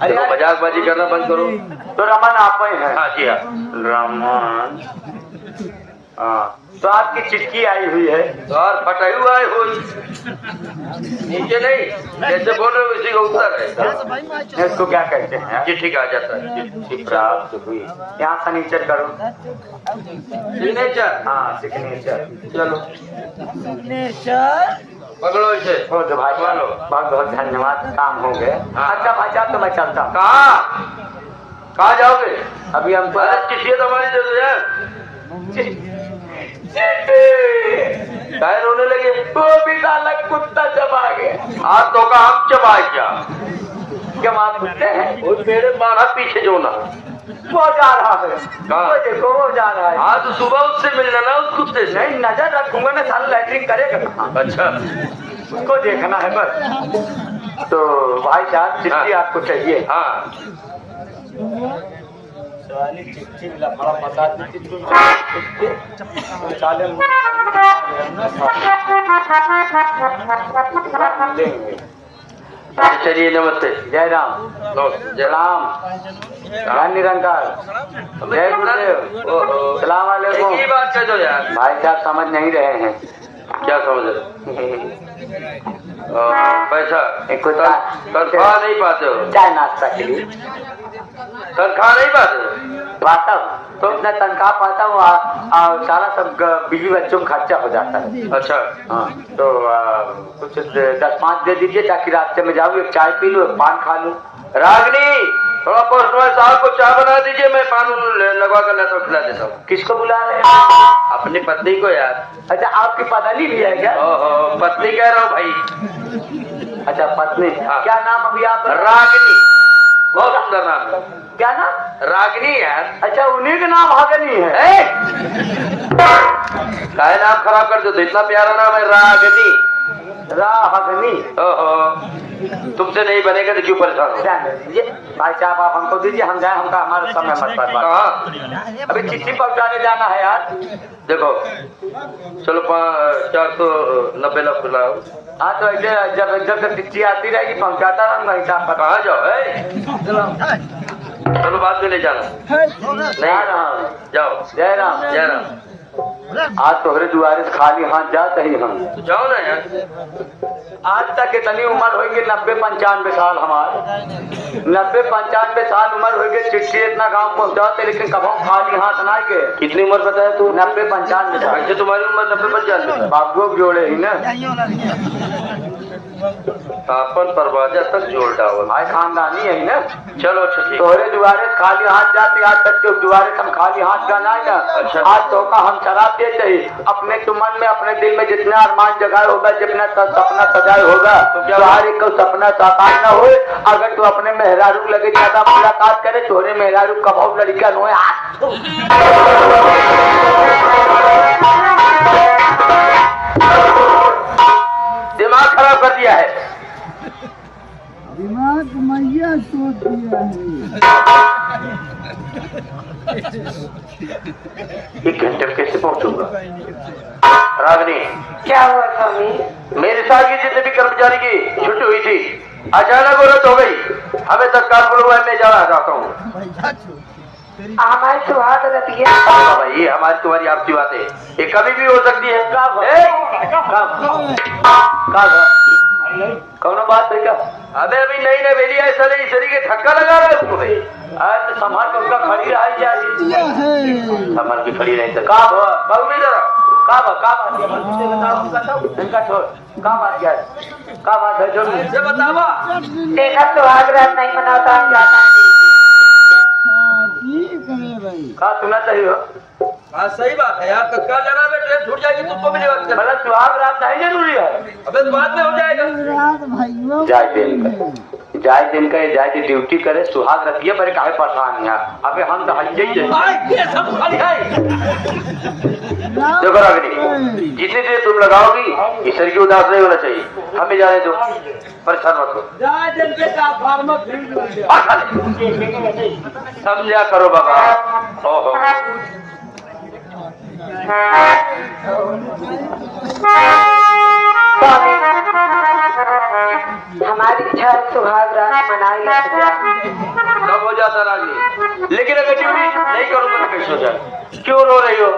अरे मजाकबाजी करना बंद करो। तो रमन आप ही हैं? हाँ जी हाँ। रमन, हाँ तो आपकी चिट्ठी आई हुई है। तो और फटाई हुआ है हो नीचे नहीं, जैसे बोल रहे हो उसी का उत्तर है। इसको क्या कहते हैं? चिट्ठी का आ जाता है। चिट्ठी प्राप्त हुई। यहाँ सिग्नेचर करो। सिग्नेचर, हाँ सिग्नेचर। चलो पकड़ो इसे। हो तो भाई चलो। बहुत बहुत धन्यवाद, काम हो गए। हाँ। अच्छा भाई साहब तो मैं चलता हूँ। कहाँ जाओगे? अभी हमको अरे चिट्ठी तो हमारी दे दो यार। काय रोने लगे? वो भी साला कुत्ता चबा गया। आज तो का हम चबाए क्या? क्या आप कुत्ते हैं? वो मेरे मारा पीछे जो ना वो जा रहा है। कहाँ? वो देखो वो जा रहा है। आज तो सुबह उससे मिलना ना, उस कुत्ते से। नहीं नजर रखूंगा ना, साला लैटरिन करेगा कहाँ? अच्छा उसको देखना है बस। तो भाई साहब चिट्ठी हाँ। आपको चाहिए? हाँ चिट्ठी लफड़ा पता चलिए नमस्ते। जय राम। जय राम। ज्ञान निरंकार। जय गुरुदेव। सलाम वालेकुम। एक ही बात कह दो यार। भाई साहब समझ नहीं रहे हैं। क्या समझ रहे? पैसा तनख्वाह नहीं पाते हो? चाय नाश्ता के लिए तनख्वाह नहीं पाते हो? पाता हूँ तो इतना तनख्वाह पाता हूँ, सारा सब बीवी बच्चों का खर्चा हो जाता है। अच्छा हाँ तो कुछ 10-5 दे दीजिए ताकि रास्ते में जाऊँ, एक चाय पी लूँ, एक पान खा लूँ। रागनी थोड़ा पोस्टमैन साहब को चाय बना दीजिए, मैं पान लगवा कर लेता हूँ, खिला देता हूँ। किसको बुला रहे हैं? अपनी पत्नी को यार। अच्छा आपकी पत्नी भी है क्या? ओहो पत्नी कह रहा हूँ भाई। अच्छा पत्नी। हाँ। क्या नाम अभी आप? रागनी, बहुत सुंदर नाम है। क्या नाम? रागनी यार। अच्छा उन्हीं का नाम हागनी है। काय नाम खराब कर दो, इतना प्यारा नाम है रागनी। राहगनी। ओहो तुमसे नहीं बनेगा तो क्यों परेशान हो? भाई साहब आप हमको दीजिए, हम जाए, हमका हमारा समय मत बर्बाद। कहाँ? अभी चिट्ठी पहुँचाने जाना है यार। देखो चलो 490 लाख लाओ। हाँ तो ऐसे जब जब तक चिट्ठी आती रहेगी पहुँचाता रहूंगा हिसाब पर। कहाँ जाओ है? चलो बाद में ले जाना। जा रहा हूँ। जाओ। जय राम। जय राम। आज तोहरे दुआरे से खाली हाथ जाते ही हम। तो जाओ ना यार। आज तक इतनी उम्र होगी 90-95 साल हमारे, 90-95 साल उम्र होगी, चिट्ठी इतना गाँव पहुँचाते लेकिन कभी खाली हाथ ना गए। कितनी उम्र बताया तू? 90-95 साल। वैसे तुम्हारी उम्र 90-95। बाबू को जोड़े ही ना, अपन परवाजा तक जोड़ डालो। भाई खानदानी है ना। चलो अच्छा ठीक। तोहरे दुआरे से खाली हाथ जाते, आज तक के दुआरे से हम खाली हाथ जाना है ना। अच्छा। आज तो का हम शराब देते ही अपने तो मन में अपने दिल में जितना अरमान जगाए होगा, जितना सपना सजाए होगा, तो हर एक को सपना साकार न हो। अगर तू अपने मेहरारू लगे ज्यादा मुलाकात करे, तोहरे मेहरारू कभाऊ लड़का नो दिमाग खराब कर दिया है। दिमाग मैया सोच दिया है। 1 घंटे में कैसे पहुंचूंगा? रागनी क्या हुआ स्वामी? मेरे साथ की जितने भी कर्मचारी की छुट्टी हुई थी, अचानक औरत हो गई। हमें तत्काल बुलवाए, मैं जाना चाहता हूँ। हमारी सुहाग रतिया भाई ये हमारी तुम्हारी आपसी बात है, ये कभी भी हो सकती है। कौन बात है क्या? अबे अभी नई नवेली है, सले इस तरीके धक्का लगा रहा है उसको भाई। आज संभाल के उनका खड़ी रही जाए, दिया है। संभल के खड़ी नहीं सकती। का बाबू में जरा का बात है मुझे बताओ इनका छोड़ का बात क्या है का बात है जो मुझे बतावा देखा सुहाग रात नहीं मनाता हम जाता ठीक है भाई का सुना चाहिए हाँ सही बात है यार तत्काल जाना में ट्रेन छूट जाएगी तुमको मिलेगा मतलब सुहाग रात नहीं जरूरी है अबे तो बाद में हो जाएगा रात भाइयों जाए दिन का जाए ड्यूटी करे सुहाग रखिए पर काहे परेशान है अबे हम तो हल्के ये सब खाली है देखो रागिनी जितनी देर तुम लगाओगी ईश्वर की उदास नहीं होना चाहिए हमें जाने दो परेशान मत हो जा दिन के का फार्म समझा करो बाबा ओहो हमारी इच्छा सुहाग रात मनाई सब हो जाता रागिनी लेकिन अगर ड्यूटी नहीं करूंगा तो कैसे हो जाए क्यों रो रही हो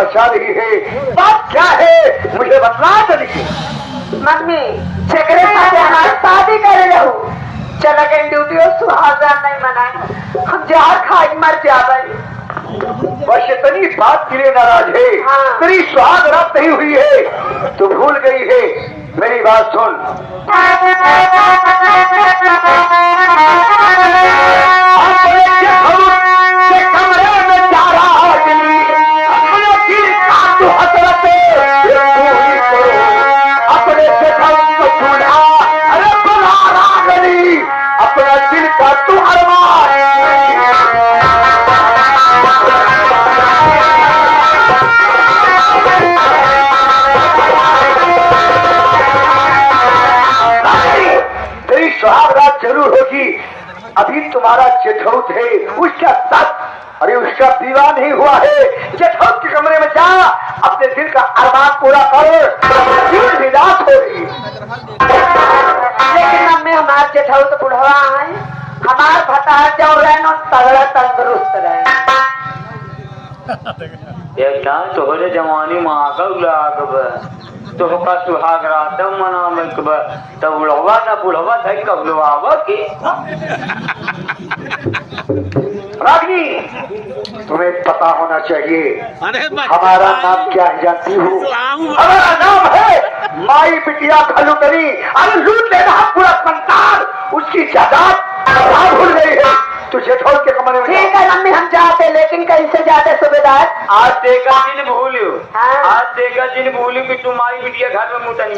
बचा रही है बात क्या है मुझे बतला दीजिए मम्मी छकरे साथ हमारी शादी करे रहू चला गई ड्यूटी और सुहाग रात नहीं मनाए हम जहर खाई मर जावे बस इतनी बात के लिए नाराज है हाँ। तेरी सुहाग रात नहीं हुई है तू भूल गई है मेरी बात सुन कमरे में जा रहा अपने अपना दिल का तू अरमान तेरी सुहाग रात जरूर होगी अभी तुम्हारा जेठौत है उसका साथ अरे उसका विवाह नहीं हुआ है जेठौत के कमरे में जा अपने दिल का अरमान पूरा कर दिल निराश हो रही लेकिन मम्मी हमारे जेठाऊ तो बुढ़वा है हमार भतार जाओ रहे न तगड़ा तंदुरुस्त रहे एक डांस तो हो जवानी में आगब तो का सुहाग रात मना में तब बुढ़वा ना बुढ़वा था कब लुआवा की रागिनी तुम्हें पता होना चाहिए हमारा नाम क्या है जानती हूँ हमारा नाम है माई बिटिया खलुतरी अरे लूट ले रहा पूरा संसार उसकी जायदाद भूल गई है तुझे छोड़ के कमरे में ठीक है मम्मी हम जाते लेकिन कैसे जाते सूबेदार आज देखा दिन भूलियो हाँ। आज देखा दिन भूलियो कि तुम माई बिटिया घर में मुतनी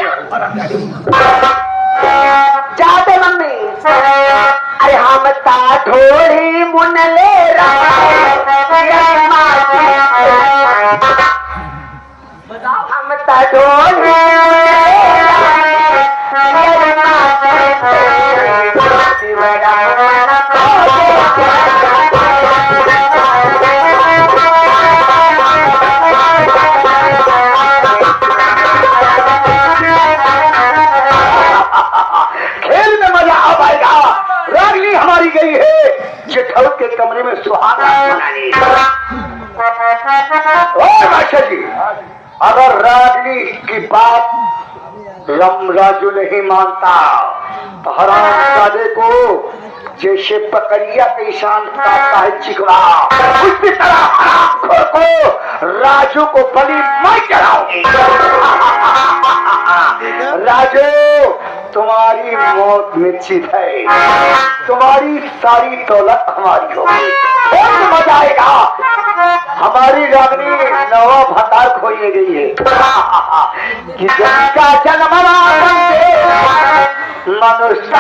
जाते मम्मी अरे हम ढोड़ी मुन ले हम ढोड़ी गई है जेठौर के कमरे में सुहाना मनानी। और बादशाह जी, अगर रागनी की बात राजू नहीं मानता तो हरामजादे को जैसे पकड़िया के शांत काटता है चिकड़ा, उसी तरह हरामखोर को राजू को बलि मैं चढ़ाऊंगी। राजू, तुम्हारी मौत निश्चित है, तुम्हारी सारी दौलत हमारी होगी। बहुत मजा आएगा। हमारी रागनी नवा भतार खोई गई है कि जिसका जन्म मनुष्य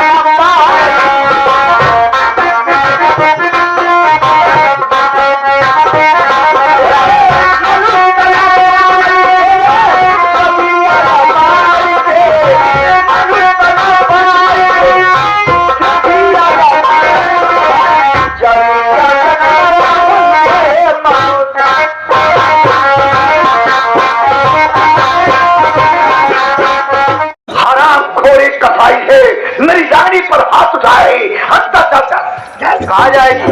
मेरी रानी पर हाथ उठाए, अंदर चल कहा जाएगी।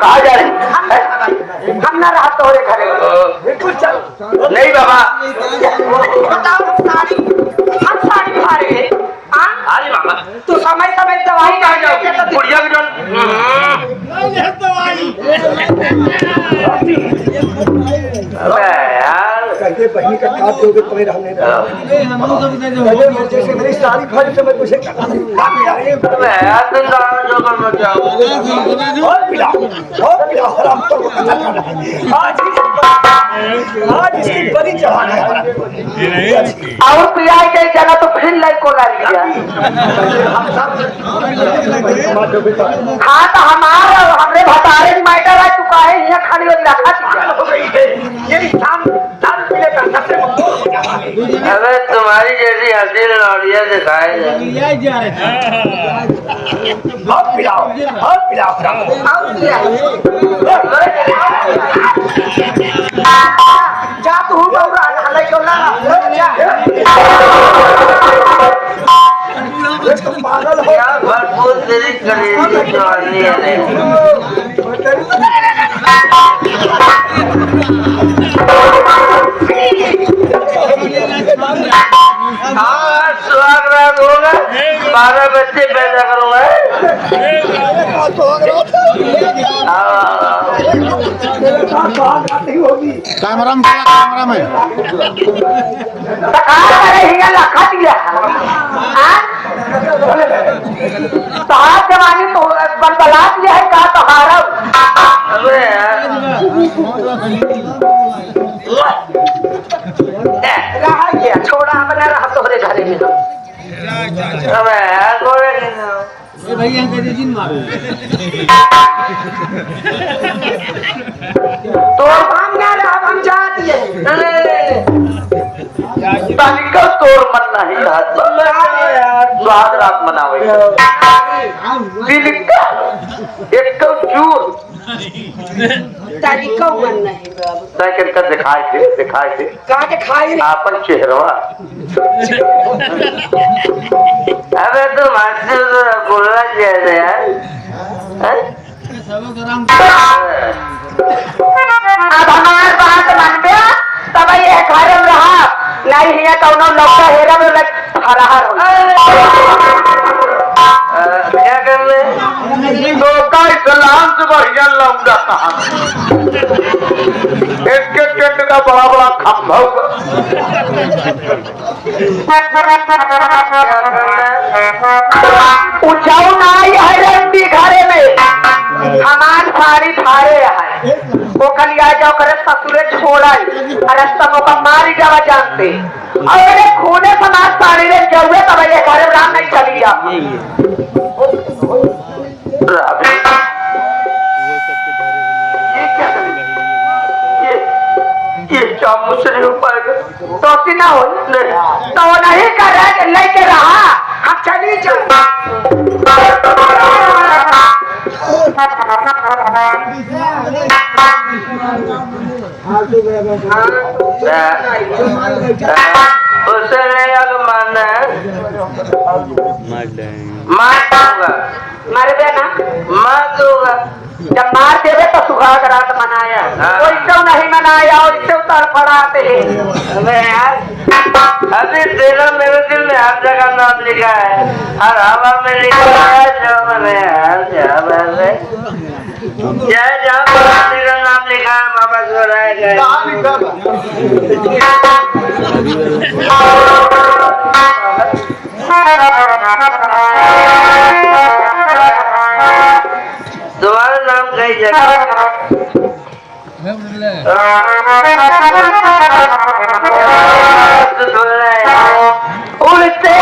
कहा जा रही हम ना रहा तो घर बिल्कुल चल नहीं बाबा। हम साड़ी खा रहे हैं। अरे बाबा तो समय समय दवाई खा जाओ बुढ़िया भी करके बहनी का काट दोगे तो मेरा हमने जैसे मेरी सारी खर्च से मैं मुझे हराम तो आज इसकी बलि चढ़ाना है। और पिया के जगह तो फिर लाइक को ला लिया। हाँ तो हमारा हमने भतारे मैटर है, तू काहे यहाँ खाली रखा ये अबे तुम्हारी जैसी हसीन लौड़िया दिखाए जा तू पागल हो भरपूर तेरी करीबी जवानी है। सुहागरात होगा, 12 बच्चे पैदा करूंगा। कैमरा में जवानी तो बलबला दिया है का तहारा। अबे यार छोड़ा बना रहा तोहरे घरे में। भैया तो हम ना रहा हम चाहती है तोर मन नहीं स्वाद रात मनावे दिल का एक तो चूर तारीखों मन नहीं साइकिल का दिखाए थे कहाँ के खाई आपन चेहरवा। अबे तो मास्टर तो बोलना चाहिए यार। अब हमार बात मान गया तब ये घर में रहा नहीं है तो उन्होंने लोग का हेरा में हराहर हो क्या कर ले तो का इस्लाम से बढ़िया लौंगा एक टेंट का बड़ा बड़ा खंभा उछाऊ ना है रंडी घरे में हमार साड़ी फाड़े है वो कलिया जाओ करे ससुरे छोड़ा अरे सब का मारी जावा जानते और मेरे खूने समाज साड़ी रे जाऊे तब ये घरे राम नहीं चली जा। ये क्या मुझसे नहीं पाएगा तो ना हो तो नहीं कर रहा लेके रहा हम चली जाए। उसने मन मार दूंगा। मारे बे ना मार दूंगा। जब मार देवे तो सुहाग रात मनाया हाँ। कोई तो नहीं मनाया और इससे उतर पड़ाते हैं अबे यार अभी तेरा मेरे दिल में हर जगह नाम लिखा है, हर हवा में लिखा है, जो मैंने हर जगह में जय जहाँ तेरा नाम लिखा है बाबा सुराय गए। कहाँ लिखा बा? तुम्हारा नाम कई जगह उड़ते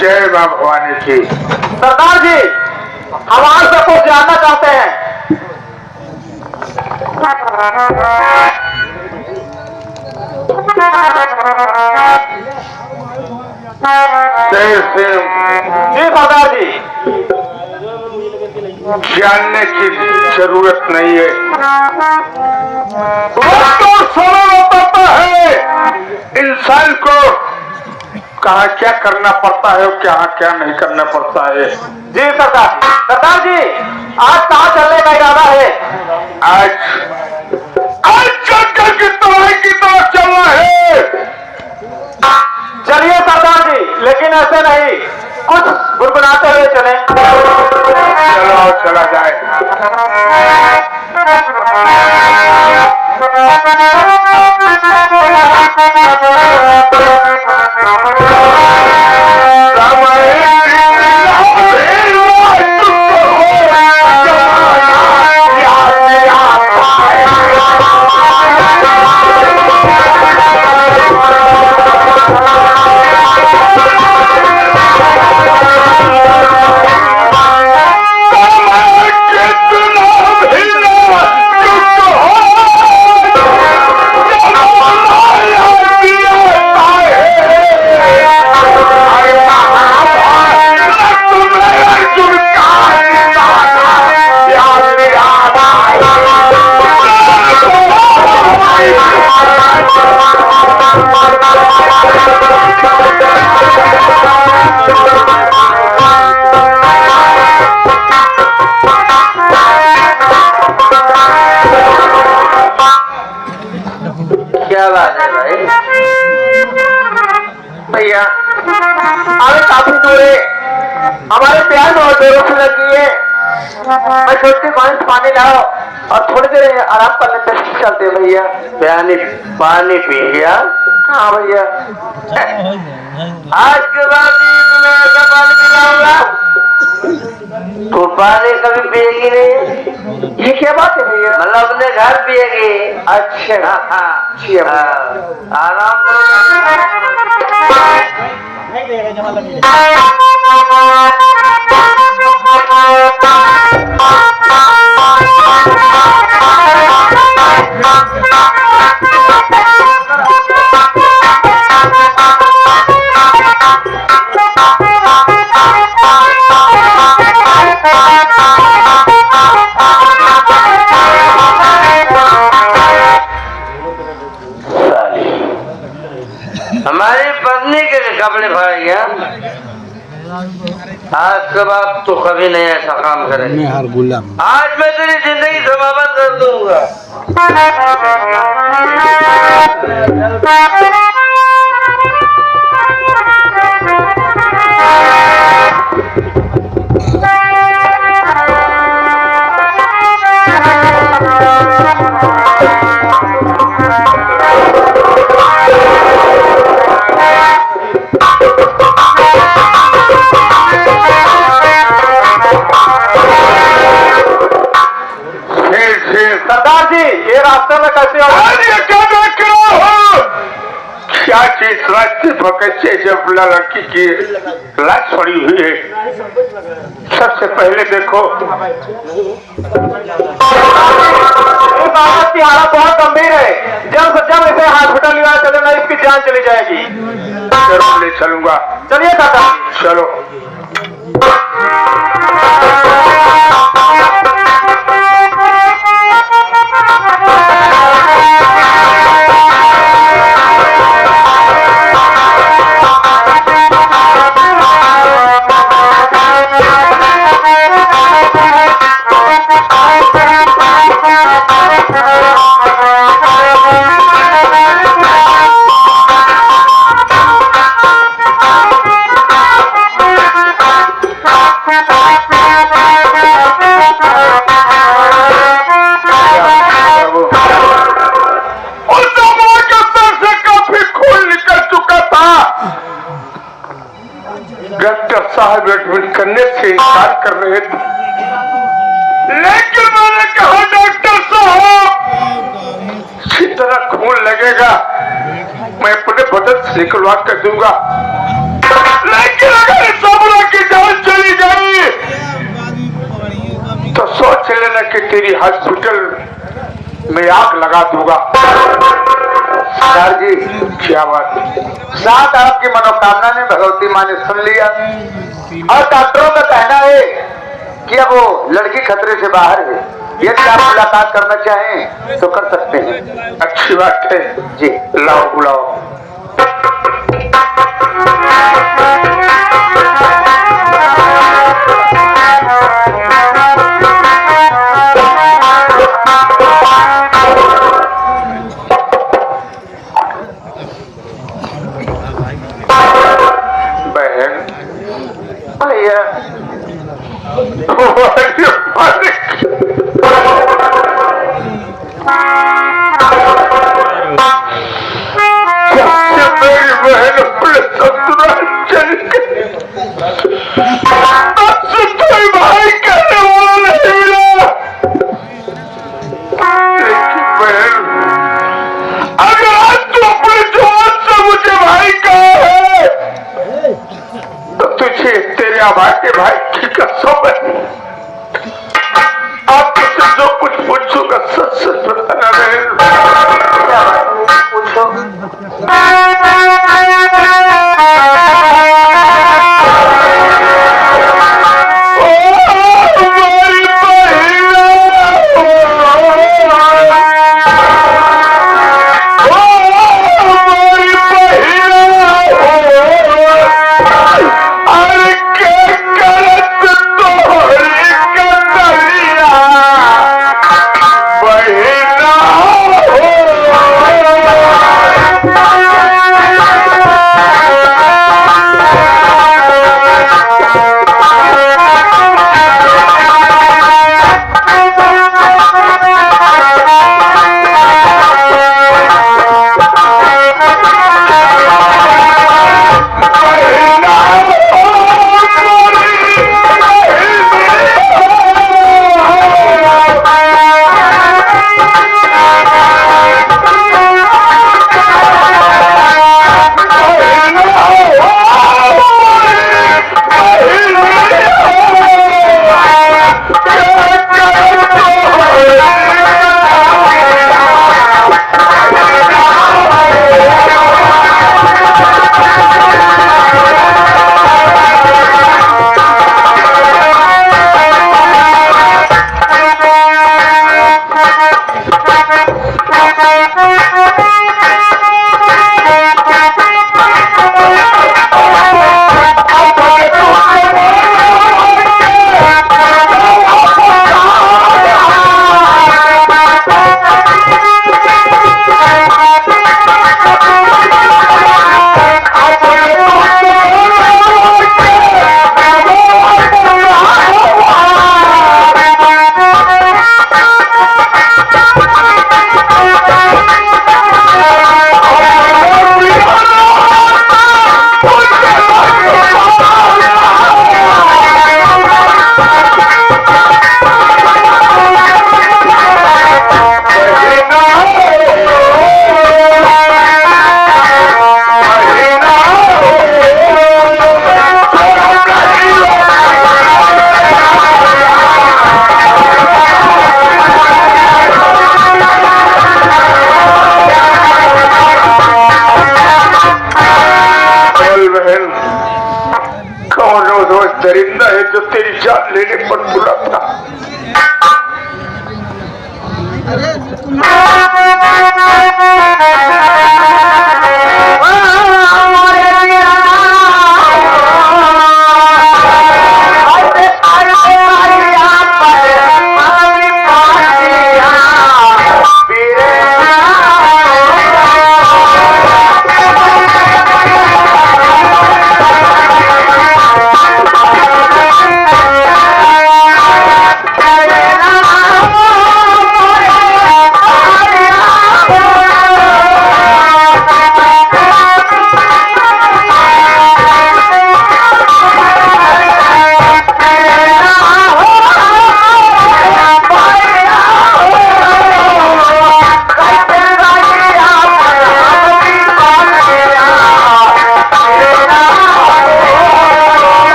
जय मां भवानी की। सरदार जी हम आपसे कुछ जानना चाहते हैं। जी सरदार जी जानने की जरूरत नहीं है। वक्त और समय बताता है इंसान को कहाँ क्या करना पड़ता है और क्या नहीं करना पड़ता है। जी सरदार। सरदार जी आज कहाँ चलने का इरादा है? आज जंगल की तबाही की तरफ चलना है। चलिए सरदार जी, लेकिन ऐसे नहीं, कुछ गुनगुनाते हुए चले। चलो चला जाए। अरे काफी दूर है, हमारे प्यार बहुत जोरों से लगी है। मैं सोचती पानी पानी लाओ और थोड़ी देर आराम कर लेते चलते भैया। पानी पी गया? हाँ भैया। आज के बाद तुम्हें ऐसा पानी पिलाऊंगा, तो पानी कभी पिएगी नहीं। ये क्या बात है भैया? मतलब अपने घर पिएगी? अच्छा हाँ आराम करो। हमारी पत्नी के कपड़े फाड़ गया, आज के बाद तो कभी नहीं ऐसा काम करेंगे। आज मैं तेरी जिंदगी समाप्त कर दूंगा। सरदार जी ये रास्ते में कैसे क्या चीज रास्ते पर कैसे जब लड़की की लाश पड़ी हुई है? सबसे पहले देखो इस औरत की हालत बहुत गंभीर है, जब इसे हॉस्पिटल ले चले नहीं इसकी जान चली जाएगी। जरूर ले चलूंगा। चलिए दादा चलो। डॉक्टर साहब एडमिट करने से इनकार कर रहे थे, लेकिन मैंने कहा डॉक्टर साहब जितना खून लगेगा मैं अपने बदन से निकलवा कर दूंगा, लेकिन अगर सबरा की जान चली गई तो सोच लेना कि तेरी हॉस्पिटल में आग लगा दूंगा। सर जी क्या बात, साथ आपकी मनोकामना ने भगवती माँ ने सुन लिया और डॉक्टरों का कहना है कि अब वो लड़की खतरे से बाहर है। यदि आप मुलाकात करना चाहें तो कर सकते हैं। अच्छी बात है जी, लाओ बुलाओ। भैया मेरी बहन अपने ससुराल चल गई, भाई कहने वाला नहीं मिला। लेकिन बहन अगर आज तू अपने जुबान से मुझे भाई कहा है तो तुझे तेरे आभार भाई की कसम है, आप तुझसे जो कुछ पूछूंगा सच सच बताना बहन। पूछो। जिंदा है जो तेरी जान लेने पर बुला था।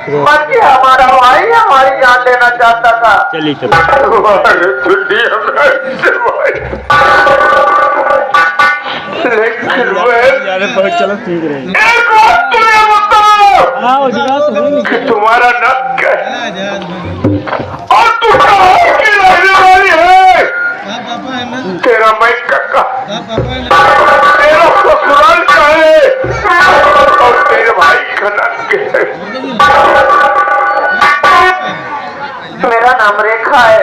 बल्कि हमारा भाई हमारी जान लेना चाहता था। चलिए चलो ठीक है। एक बात तुम्हें बताओ कि तुम्हारा नक और तू कहाँ की रहने वाली है? तेरा मैं कक्का, तेरा ससुराल का है और तेरे भाई का नक है। मेरा नाम रेखा है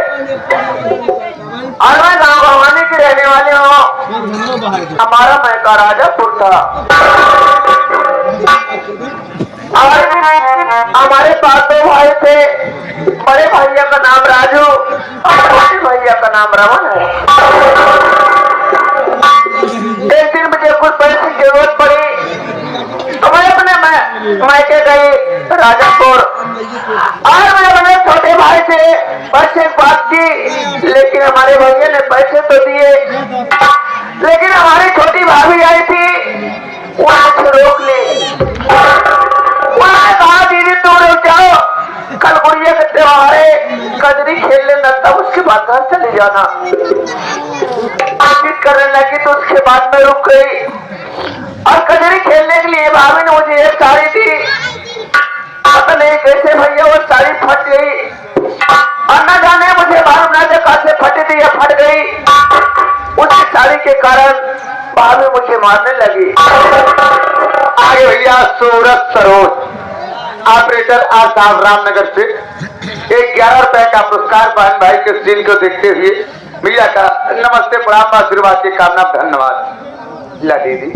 और मैं गाँव भवानी की रहने वाली हूँ। हमारा मैका राजापुर था और हमारे पास दो भाई थे। बड़े भैया का नाम राजू और छोटे भैया का नाम रमन है। एक दिन मुझे कुछ पैसे की जरूरत पड़ी तो मैं अपने मायके गई राजापुर और मैंने अपने छोटे भाई से पैसे बात की, लेकिन हमारे भैया ने पैसे तो दिए, लेकिन हमारी छोटी भाभी आई थी वहां से रोक ली। उन्होंने कहा दीदी तुम रुक जाओ, कल गुड़िया का त्योहार है, कजरी खेल लेना तब उसके बाद घर चले जाना। बातचीत करने लगी तो उसके बाद में रुक गई और कजरी खेलने के लिए भाभी ने मुझे एक साड़ी दी। पता नहीं कैसे भैया वो साड़ी फट गई और न जाने मुझे मालूम ना जगह से फट दी या फट गई। उसी साड़ी के कारण भाभी मुझे मारने लगी। आगे भैया सूरत सरोज ऑपरेटर आसाम रामनगर से 11 रुपए का पुरस्कार बहन भाई के सीन को देखते हुए भैया का नमस्ते प्रणाम आशीर्वाद की कामना धन्यवाद। ला दीदी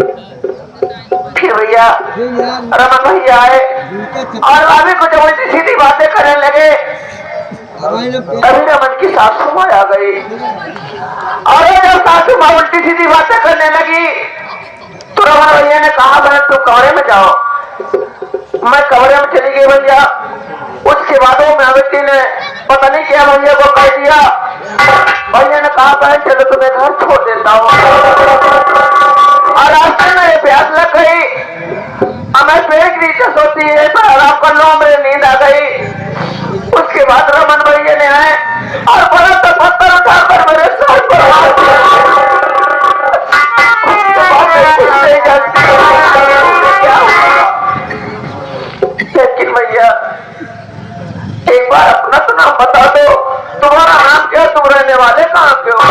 फिर भैया रमन भैया आए और भाभी को जब उल्टी सीधी बातें करने लगे तभी रमन की सासू माँ आ गई और जब सासू माँ उल्टी सीधी बातें करने लगी तो रमन भैया ने कहा बहन तुम कमरे में जाओ। मैं कमरे में चली गई भैया। उसके बाद वो मेहनती ने पता नहीं क्या भैया को कह दिया। भैया ने कहा बहन चलो तुम्हें घर छोड़ देता हूँ और रास्ते में प्यास लग गई। हमें पेट की नीचे सोती है पर आराम कर लो, मेरी नींद आ गई। उसके बाद रमन भैया ने आए और बड़ा सा पत्थर उठाकर मेरे सर पर हाथ दिया। लेकिन भैया तुम रहने वाले कहाँ के हो?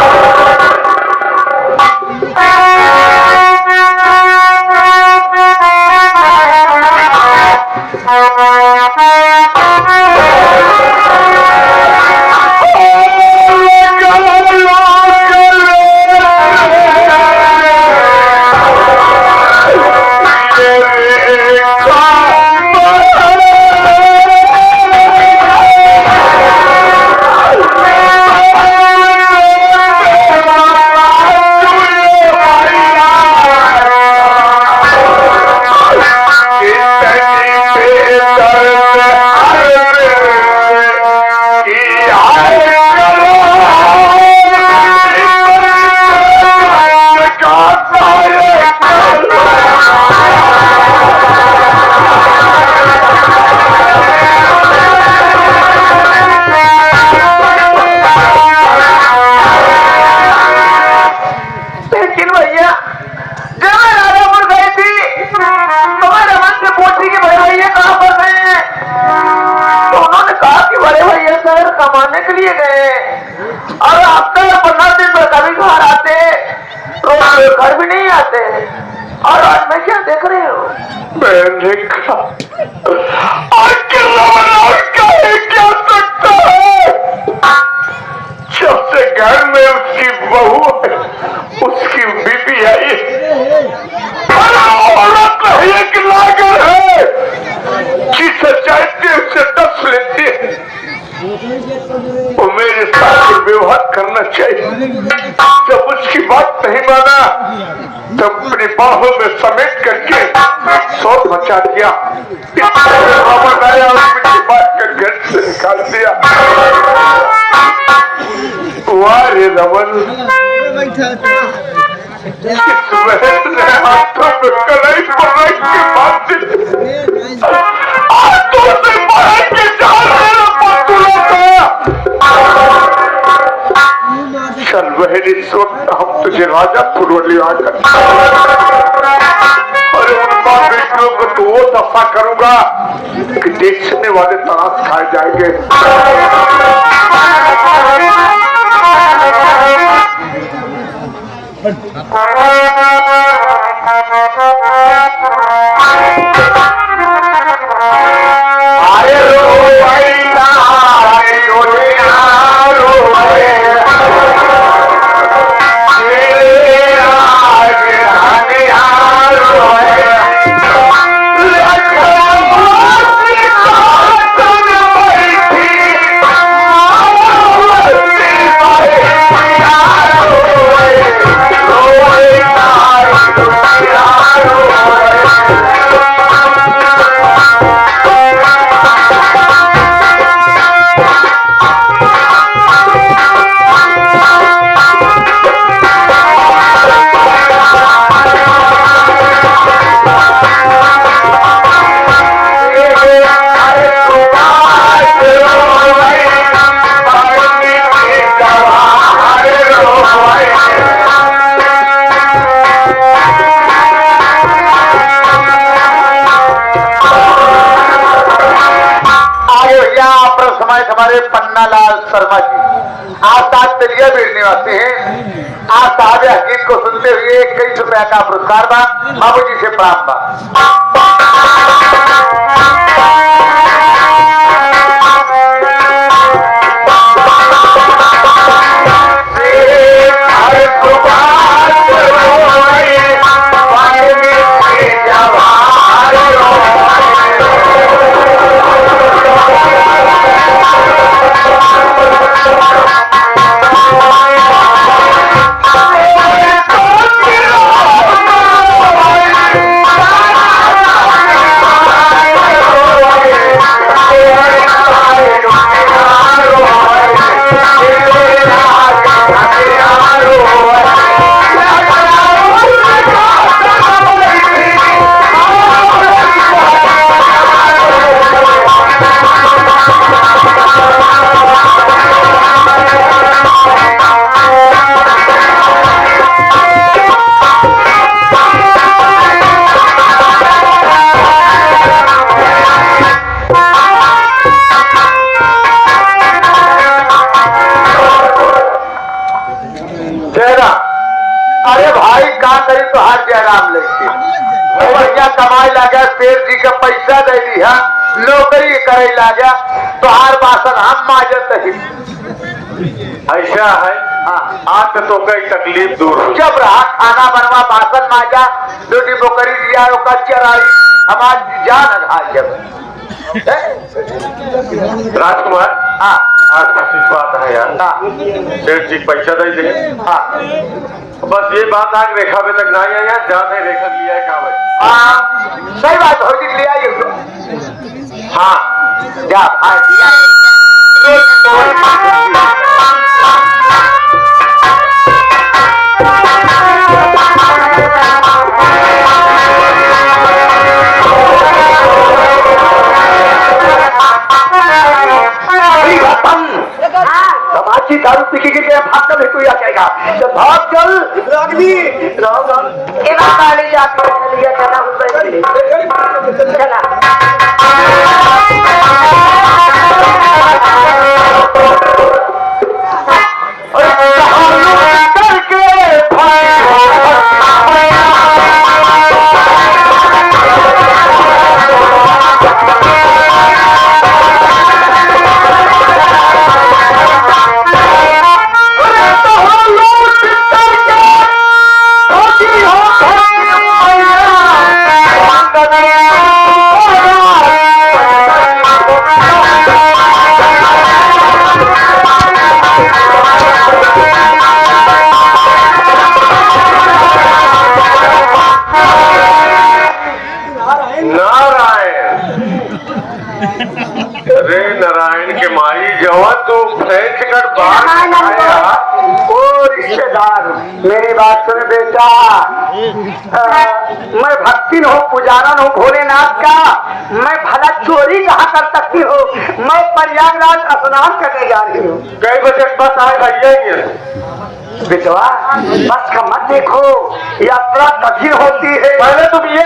कमाने के लिए गए और आपका 15 दिन में कभी घर आते, रोज घर भी नहीं आते। और आज मैं क्या देख रहे हो? मैंने कहा क्या सकता है? जब से घर में उसकी बहू है, उसकी बीबी आई, औरत एक लागत है जिसे चाहते उसे 10 लेती है। वो मेरे साथ व्यवहार करना चाहिए। जब उसकी बात नहीं माना तब अपनी बाहों में समेट करके शोर मचा दिया। रमन आया और मुझे बात कर घर से निकाल दिया। वाह रे रमन, इस बहन ने हाथों में कलाई पकड़ के बात हाथों से मार के डाल चल बहन, इस वक्त हम तुझे राजापुर ले आकर और उन माँ बेटियों को तो वो दफा करूंगा कि देखने वाले तलाश खाए जाएंगे। हमारे पन्नालाल शर्मा जी आज तेलिया बीड़ निवासी हैं। आज साहब हकीक को सुनते हुए 21 रुपया का पुरस्कार बा। बाबू जी से प्रणाम बा। आराम लेके वो बढ़िया कमाई लगा, सेठ जी का पैसा दे दिया, नौकरी करे लगा, तो हर बासन हम माजत ही। ऐसा है। हाँ, आज तो कई तकलीफ दूर हो। जब रहा खाना बनवा, बासन माजा, रोटी बोकरी दिया, चराई, हमारी जान घा जब। राजकुमार, हाँ आज किस बात है यार? हाँ सेठ जी पैसा दे दे। हाँ बस ये बात आग रेखा पे तक ना आई है यार, जहाँ से रेखा लिया है क्या भाई? हाँ सही बात हो गई, लिया ये। हाँ जा हाँ दिया समाजी दारू पी के गिर गया, भाग चल, कोई आ जाएगा, जब भाग चल रागनी राम राम अरे नारायण के माई जवा तू फ्रेंच कट बाहर आया। ओ रिश्तेदार, मेरी बात सुन बेटा, मैं भक्तिन हूँ, पुजारन हूँ भोलेनाथ का। मैं भला चोरी कहाँ कर सकती हूँ? मैं प्रयागराज स्नान करने जा रही हूँ। कई बजे बस आए भैया ही बेटवा बस का मत देखो, यात्रा कठिन होती है। पहले तुम ये